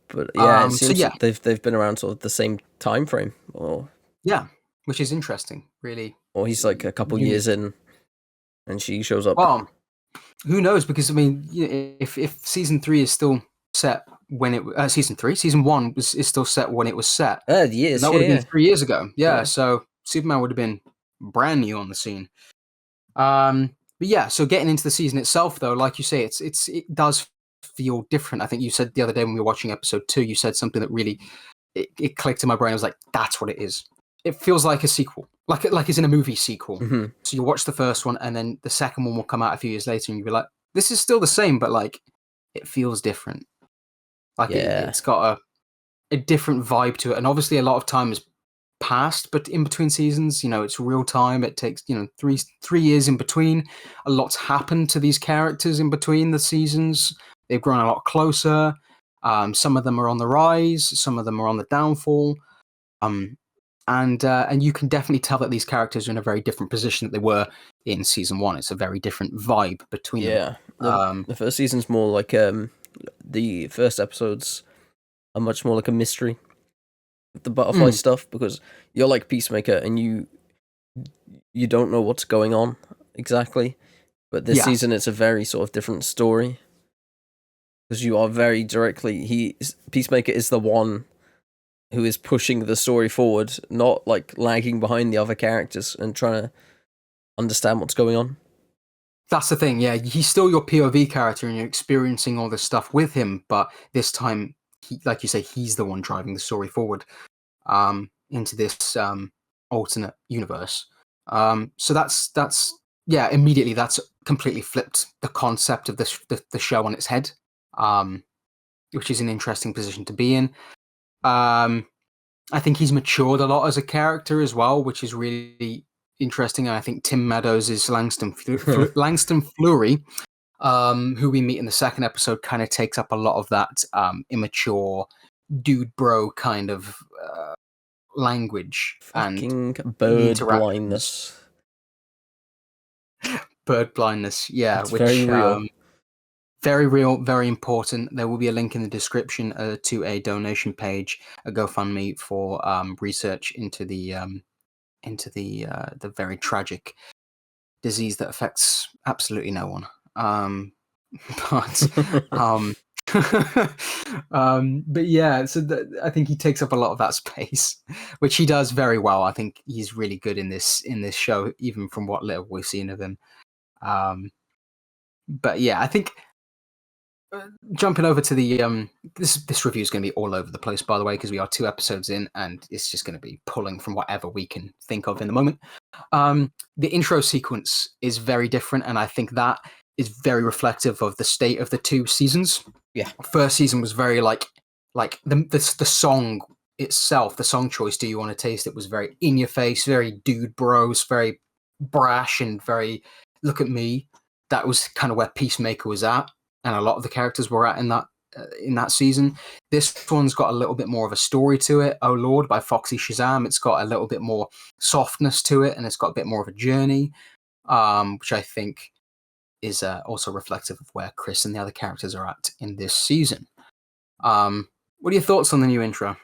But yeah, it seems they've been around sort of the same time frame, or yeah, which is interesting, really. or he's like a couple years in, and she shows up. Well, who knows? Because I mean, if season 3 is still set when it season 1 is still set when it was set, Years, that would have yeah. been 3 years ago. Yeah, Yeah. so Superman would have been brand new on the scene. But yeah, so getting into the season itself, though, like you say, it does feel different. I think you said the other day when we were watching episode 2, you said something that really it clicked in my brain. I was like, that's what it is. It feels like a sequel, like it's in a movie sequel. Mhm. So you watch the first one, and then the second one will come out a few years later, and you'll be like, this is still the same, but like it feels different. Like Yeah. it's got a different vibe to it, and obviously a lot of time has passed, but in between seasons, it's real time. It takes 3 years in between. A lot's happened to these characters in between the seasons. They've grown a lot closer. Some of them are on the rise, some of them are on the downfall. And you can definitely tell that these characters are in a very different position that they were in season 1. It's a very different vibe between them. Yeah. The first season's more like the first episodes are much more like a mystery with the butterfly stuff, because you're like Peacemaker and you don't know what's going on exactly. But this season it's a very sort of different story, because you are very directly Peacemaker is the one who is pushing the story forward, not like lagging behind the other characters and trying to understand what's going on. That's the thing, yeah. He's still your POV character, and you're experiencing all this stuff with him. But this time, like you say, he's the one driving the story forward into this alternate universe. So that's immediately that's completely flipped the concept of the show on its head, which is an interesting position to be in. I think he's matured a lot as a character as well, which is really interesting. And I think Tim Meadows is Langston Fleury, who we meet in the second episode, kind of takes up a lot of that immature dude bro kind of language. Fucking and bird blindness. Bird blindness, yeah. It's which very real. Very real, very important. There will be a link in the description to a donation page, a GoFundMe for research into the very tragic disease that affects absolutely no one. But yeah, so I think he takes up a lot of that space, which he does very well. I think he's really good in this show, even from what little we've seen of him. But yeah, I think jumping over to the this review is going to be all over the place, by the way, because we are 2 episodes in, and it's just going to be pulling from whatever we can think of in the moment. The intro sequence is very different, and I think that is very reflective of the state of the 2 seasons. Yeah, first season was very like the song itself, the song choice, "Do You Want to Taste It," was very in your face, very dude bros, very brash, and very look at me. That was kind of where Peacemaker was at, and a lot of the characters were at in that season. This one's got a little bit more of a story to it. Oh Lord by Foxy Shazam. It's got a little bit more softness to it, and it's got a bit more of a journey, which I think is also reflective of where Chris and the other characters are at in this season. What are your thoughts on the new intro?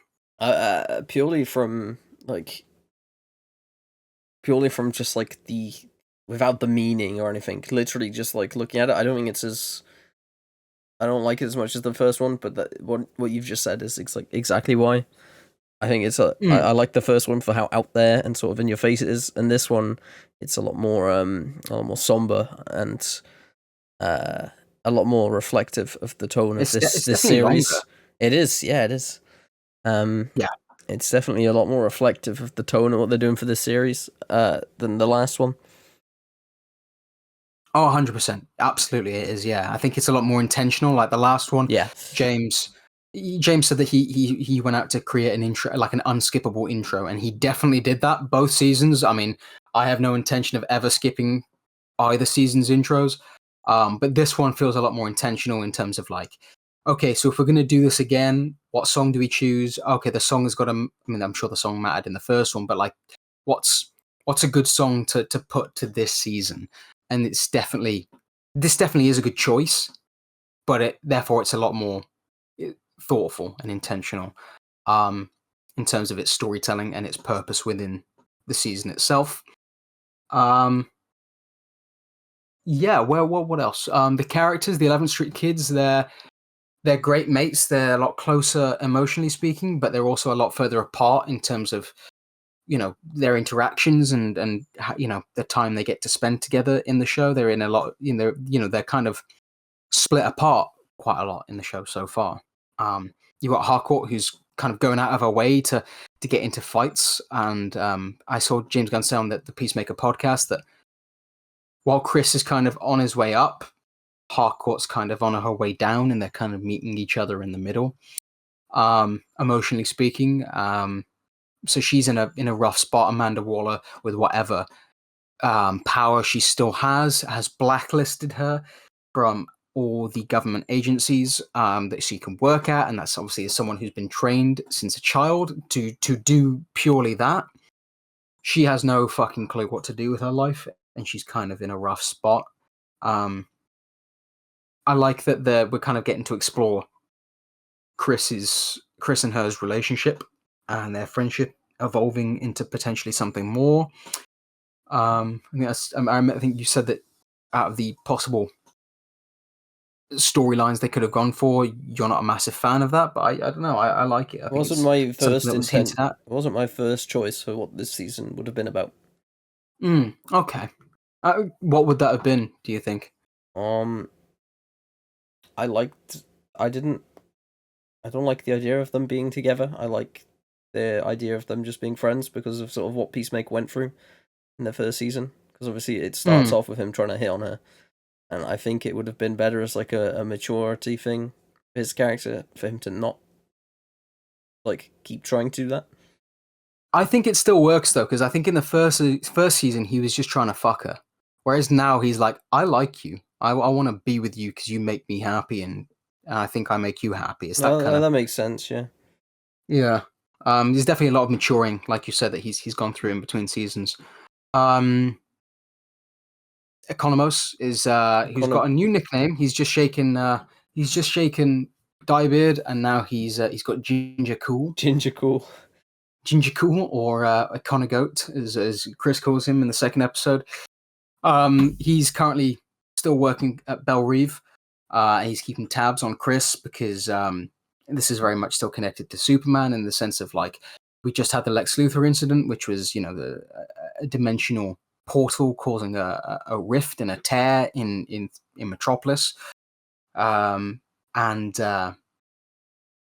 Purely from just like the, without the meaning or anything, literally just like looking at it, I don't think I don't like it as much as the first one, but what you've just said is exactly why. I think it's I like the first one for how out there and sort of in your face it is, and this one it's a lot more somber and a lot more reflective of the tone of this series. Longer. It is, yeah, it is. It's definitely a lot more reflective of the tone of what they're doing for this series than the last one. Oh, 100%. Absolutely it is, yeah. I think it's a lot more intentional, like the last one. Yeah. James said that he went out to create an intro, like an unskippable intro, and he definitely did that both seasons. I mean, I have no intention of ever skipping either season's intros, but this one feels a lot more intentional in terms of like, okay, so if we're going to do this again, what song do we choose? Okay, the song has got I mean, I'm sure the song mattered in the first one, but like, what's a good song to put to this season? And this definitely is a good choice, but therefore it's a lot more thoughtful and intentional in terms of its storytelling and its purpose within the season itself. Yeah, well, what else? The characters, the 11th Street Kids, they're great mates. They're a lot closer emotionally speaking, but they're also a lot further apart in terms of their interactions and the time they get to spend together in the show. They're in a lot, they're kind of split apart quite a lot in the show so far. You got Harcourt, who's kind of going out of her way to get into fights, and I saw James Gunn say on the Peacemaker podcast that while Chris is kind of on his way up, Harcourt's kind of on her way down, and they're kind of meeting each other in the middle, emotionally speaking. So she's in a rough spot. Amanda Waller, with whatever power she still has blacklisted her from all the government agencies that she can work at, and that's obviously as someone who's been trained since a child to do purely that. She has no fucking clue what to do with her life, and she's kind of in a rough spot. I like that we're kind of getting to explore Chris and her's relationship and their friendship evolving into potentially something more. I think you said that out of the possible storylines they could have gone for, you're not a massive fan of that, but I don't know. I like it. I It think wasn't it's my something first that was intent. hinted at. It wasn't my first choice for what this season would have been about. Okay. What would that have been, do you think? I liked. I didn't. I don't like the idea of them being together. I like the idea of them just being friends because of sort of what Peacemaker went through in the first season. Because obviously it starts off with him trying to hit on her, and I think it would have been better as like a maturity thing for his character for him to not like keep trying to do that. I think it still works though, because I think in the first season he was just trying to fuck her, whereas now he's like, I like you. I want to be with you because you make me happy, and I think I make you happy. It's that kind of That makes sense, yeah. yeah. There's definitely a lot of maturing, like you said, that he's gone through in between seasons. Economos is who's got a new nickname. He's just shaken Diebeard, and now he's got Ginger Cool. Ginger Cool, or Econogoat, as Chris calls him in the second episode. He's currently still working at Belle Reve. He's keeping tabs on Chris because this is very much still connected to Superman in the sense of like we just had the Lex Luthor incident, which was a dimensional portal causing a rift and a tear in Metropolis, and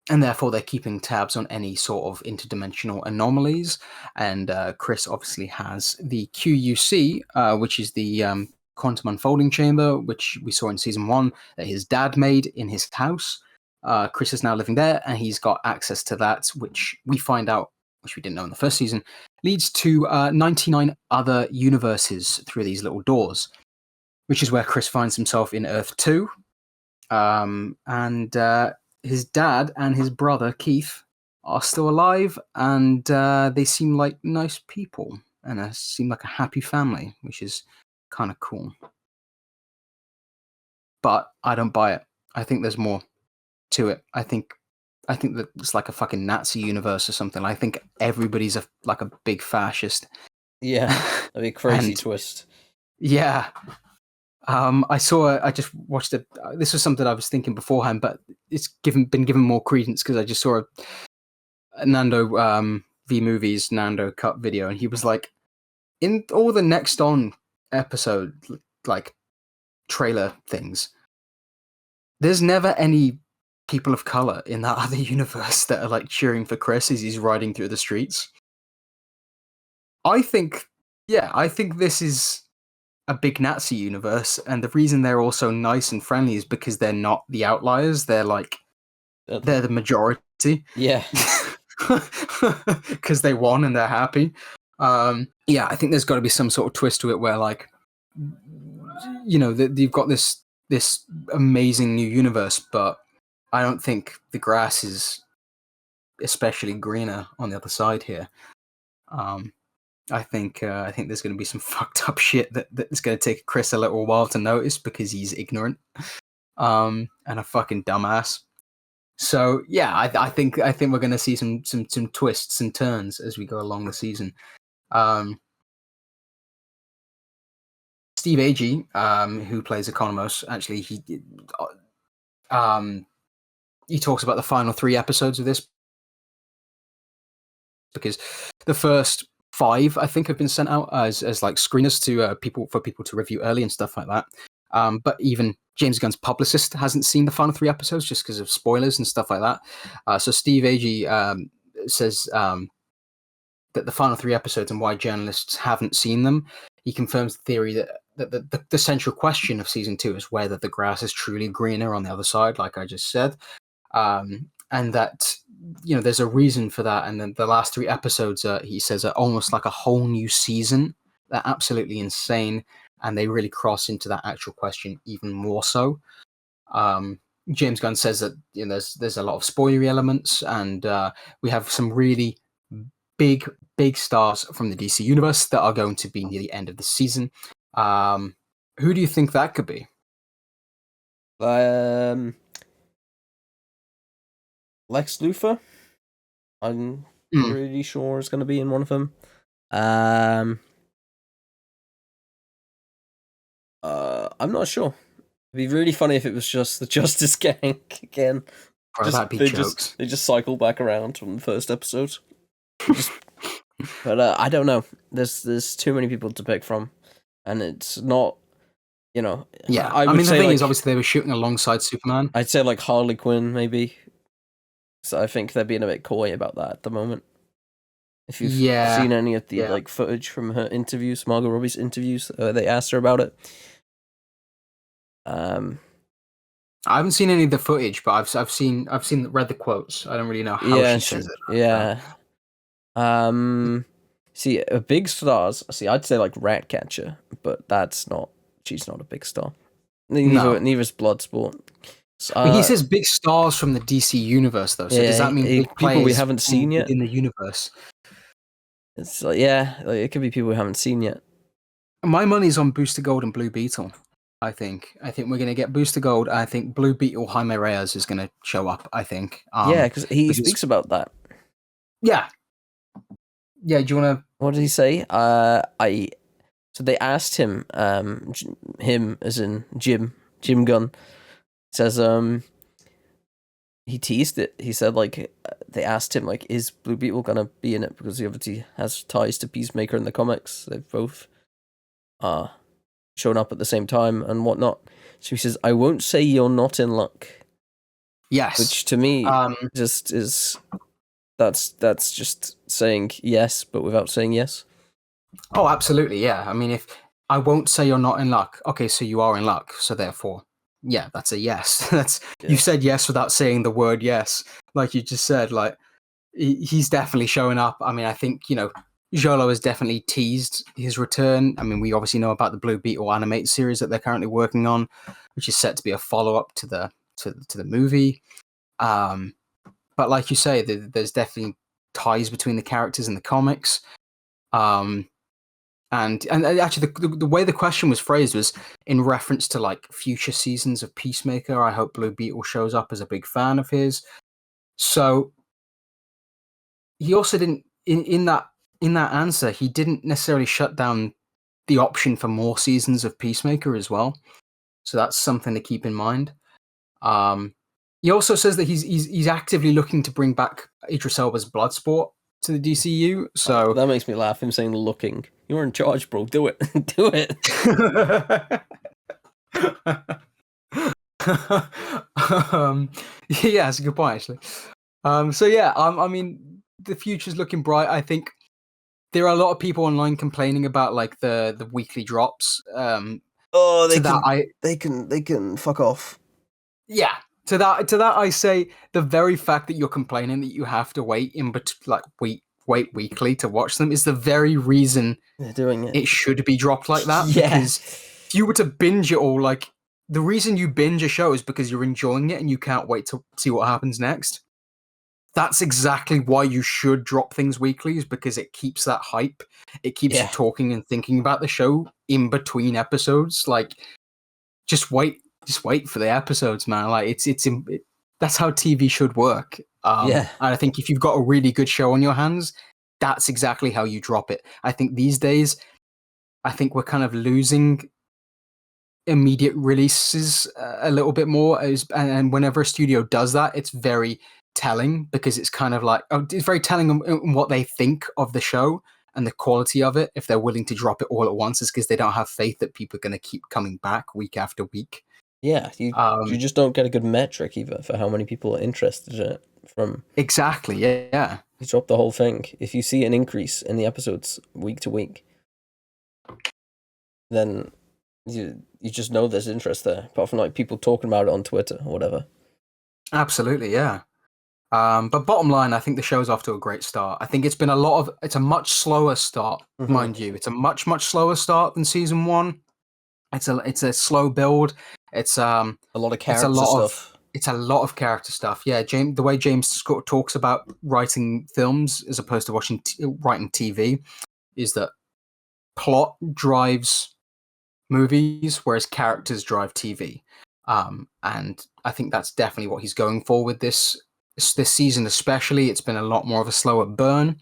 therefore they're keeping tabs on any sort of interdimensional anomalies. And Chris obviously has the QUC, which is the quantum unfolding chamber, which we saw in season 1 that his dad made in his house. Chris is now living there, and he's got access to that, which we find out, which we didn't know in the first season, leads to 99 other universes through these little doors, which is where Chris finds himself in Earth 2. And his dad and his brother, Keith, are still alive, and they seem like nice people, and seem like a happy family, which is kind of cool. But I don't buy it. I think there's more to it. I think that it's like a fucking Nazi universe or something. I think everybody's like a big fascist. Yeah, that'd be a crazy twist. Yeah. I just watched it. This was something I was thinking beforehand, but it's been given more credence because I just saw a Nando V Movies Nando cut video, and he was like, in all the Next On episode like trailer things, there's never any people of color in that other universe that are like cheering for Chris as he's riding through the streets. I think this is a big Nazi universe, and the reason they're all so nice and friendly is because they're not the outliers. They're like they're the majority. Yeah, because they won and they're happy. I think there's got to be some sort of twist to it where, like, you've got this amazing new universe, but I don't think the grass is especially greener on the other side here. I think there's going to be some fucked up shit that's going to take Chris a little while to notice because he's ignorant, and a fucking dumbass. So yeah, I think we're going to see some twists and turns as we go along the season. Steve Agee, who plays Economos, actually he talks about the final 3 episodes of this, because the first 5, I think, have been sent out as like screeners to people to review early and stuff like that. But even James Gunn's publicist hasn't seen the final 3 episodes just because of spoilers and stuff like that. So Steve Agee says that the final 3 episodes and why journalists haven't seen them. He confirms the theory that the central question of season 2 is whether the grass is truly greener on the other side, like I just said. And that, there's a reason for that. And then the last 3 episodes, he says, are almost like a whole new season. They're absolutely insane, and they really cross into that actual question even more so. James Gunn says that there's a lot of spoilery elements, and we have some really big stars from the DC universe that are going to be near the end of the season. Who do you think that could be? Lex Luthor, I'm pretty sure is going to be in one of them. I'm not sure. It'd be really funny if it was just the Justice Gang again. They just cycle back around from the first episode. But I don't know. There's too many people to pick from, and it's not. Yeah, I mean, the thing is, obviously, they were shooting alongside Superman. I'd say like Harley Quinn, maybe. So I think they're being a bit coy about that at the moment. If you've seen any of the like footage from her interviews, Margot Robbie's interviews, they asked her about it. I haven't seen any of the footage, but I've read the quotes. I don't really know how she says it. Yeah. See, big stars. See, I'd say like Ratcatcher, but she's not a big star. Neither is Bloodsport. He says big stars from the DC universe, though. So does that mean big people we haven't seen yet in the universe? It's like it could be people we haven't seen yet. My money's on Booster Gold and Blue Beetle. I think we're gonna get Booster Gold. I think Blue Beetle Jaime Reyes is gonna show up. I think. Because he speaks about that. Yeah. Yeah. Do you want to? What did he say? So they asked him, him as in Jim Gunn, says he teased it. He said like they asked him like, is Blue Beetle gonna be in it, because he obviously has ties to Peacemaker in the comics. They've both shown up at the same time and whatnot. So he says, I won't say you're not in luck. Yes. Which to me just is that's just saying yes, but without saying yes. Oh, absolutely, yeah. I mean, if I won't say you're not in luck, okay, so you are in luck. So therefore, yeah, that's a yes. You said yes without saying the word yes, like you just said. Like he's definitely showing up. I mean, I think Jolo has definitely teased his return. I mean, we obviously know about the Blue Beetle animated series that they're currently working on, which is set to be a follow up to the movie. But like you say, there's definitely ties between the characters in the comics. And actually, the way the question was phrased was in reference to like future seasons of Peacemaker. I hope Blue Beetle shows up as a big fan of his. So he also didn't in that answer. He didn't necessarily shut down the option for more seasons of Peacemaker as well. So that's something to keep in mind. He also says that he's actively looking to bring back Idris Elba's Bloodsport to the DCU. So that makes me laugh. Him saying looking. You're in charge, bro. Do it. Do it. Yeah, that's a good point, actually. So yeah, I mean, the future's looking bright. I think there are a lot of people online complaining about like the weekly drops. They can fuck off. Yeah. To that I say the very fact that you're complaining that you have to wait wait weekly to watch them is the very reason they're doing it. It should be dropped like that. Yeah. Because if you were to binge it all, like the reason you binge a show is because you're enjoying it and you can't wait to see what happens next. That's exactly why you should drop things weekly, is because it keeps that hype. It keeps you talking and thinking about the show in between episodes. Like, just wait for the episodes, man. Like that's how TV should work. And I think if you've got a really good show on your hands, that's exactly how you drop it. I think these days, we're kind of losing immediate releases a little bit more, and whenever a studio does that, it's very telling, because it's kind of like, it's very telling on what they think of the show and the quality of it. If they're willing to drop it all at once, it's because they don't have faith that people are going to keep coming back week after week. Yeah, you just don't get a good metric either for how many people are interested in it. From exactly, yeah. You drop the whole thing. If you see an increase in the episodes week to week, then you just know there's interest there. Apart from like people talking about it on Twitter or whatever. Absolutely, yeah. But bottom line, I think the show's off to a great start. I think it's a much slower start, mind you. It's a much slower start than season 1. It's a slow build. It's a lot of character stuff. It's a lot of character stuff. Yeah, the way James Scott talks about writing films as opposed to writing TV is that plot drives movies, whereas characters drive TV. And I think that's definitely what he's going for with this season, especially. It's been a lot more of a slower burn.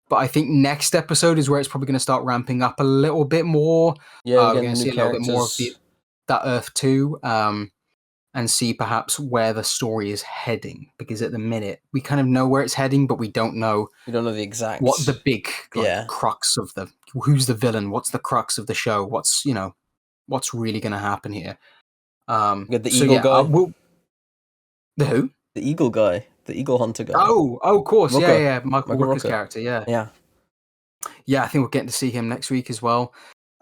But I think next episode is where it's probably going to start ramping up a little bit more. Yeah, we're going to see a little bit more of that Earth 2, and see perhaps where the story is heading. Because at the minute, we kind of know where it's heading, but we don't know. We don't know the exact. What the big crux of who's the villain? What's the crux of the show? What's really going to happen here? The eagle guy. The who? The eagle guy. The eagle hunter guy. Oh, of course. Rooker. Yeah. Michael Rooker's character. Yeah. Yeah, I think we're getting to see him next week as well.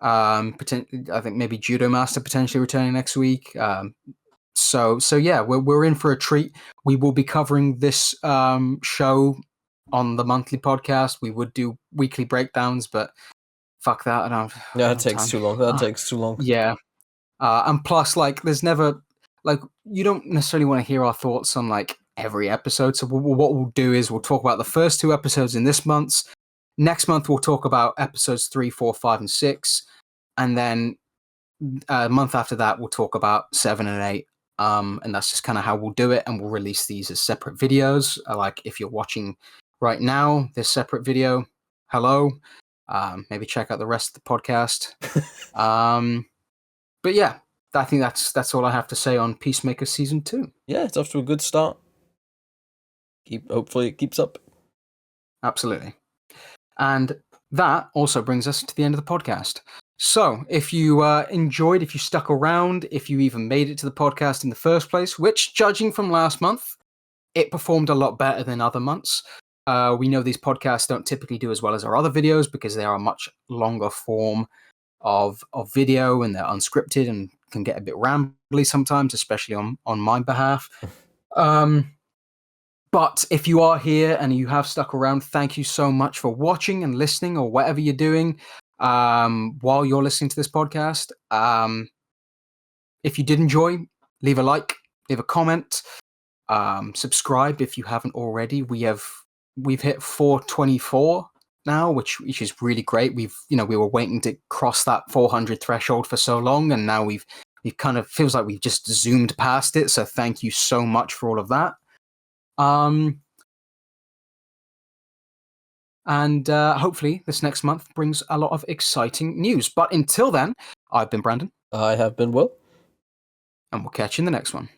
I think maybe Judo Master potentially returning next week. So yeah, we're in for a treat. We will be covering this show on the monthly podcast. We would do weekly breakdowns, but fuck that. That takes too long. That takes too long. Yeah. And plus, like, there's never, like, you don't necessarily want to hear our thoughts on, like, every episode. So what we'll do is we'll talk about the first 2 episodes in this month's. Next month, we'll talk about episodes 3, 4, 5, and 6. And then a month after that, we'll talk about 7 and 8. And that's just kind of how we'll do it. And we'll release these as separate videos. Like, if you're watching right now, this separate video, hello. Maybe check out the rest of the podcast. But yeah, I think that's all I have to say on Peacemaker Season 2. Yeah, it's off to a good start. Hopefully it keeps up. Absolutely. And that also brings us to the end of the podcast. So if you enjoyed, if you stuck around, if you even made it to the podcast in the first place, which, judging from last month, it performed a lot better than other months. We know these podcasts don't typically do as well as our other videos because they are a much longer form of video, and they're unscripted and can get a bit rambly sometimes, especially on my behalf. But if you are here and you have stuck around, thank you so much for watching and listening, or whatever you're doing while you're listening to this podcast. If you did enjoy, leave a like, leave a comment, subscribe if you haven't already. We've hit 424 now, which is really great. We were waiting to cross that 400 threshold for so long, and now we've kind of feels like we've just zoomed past it. So thank you so much for all of that. And hopefully this next month brings a lot of exciting news. But until then, I've been Brandon. I have been Will. And we'll catch you in the next one.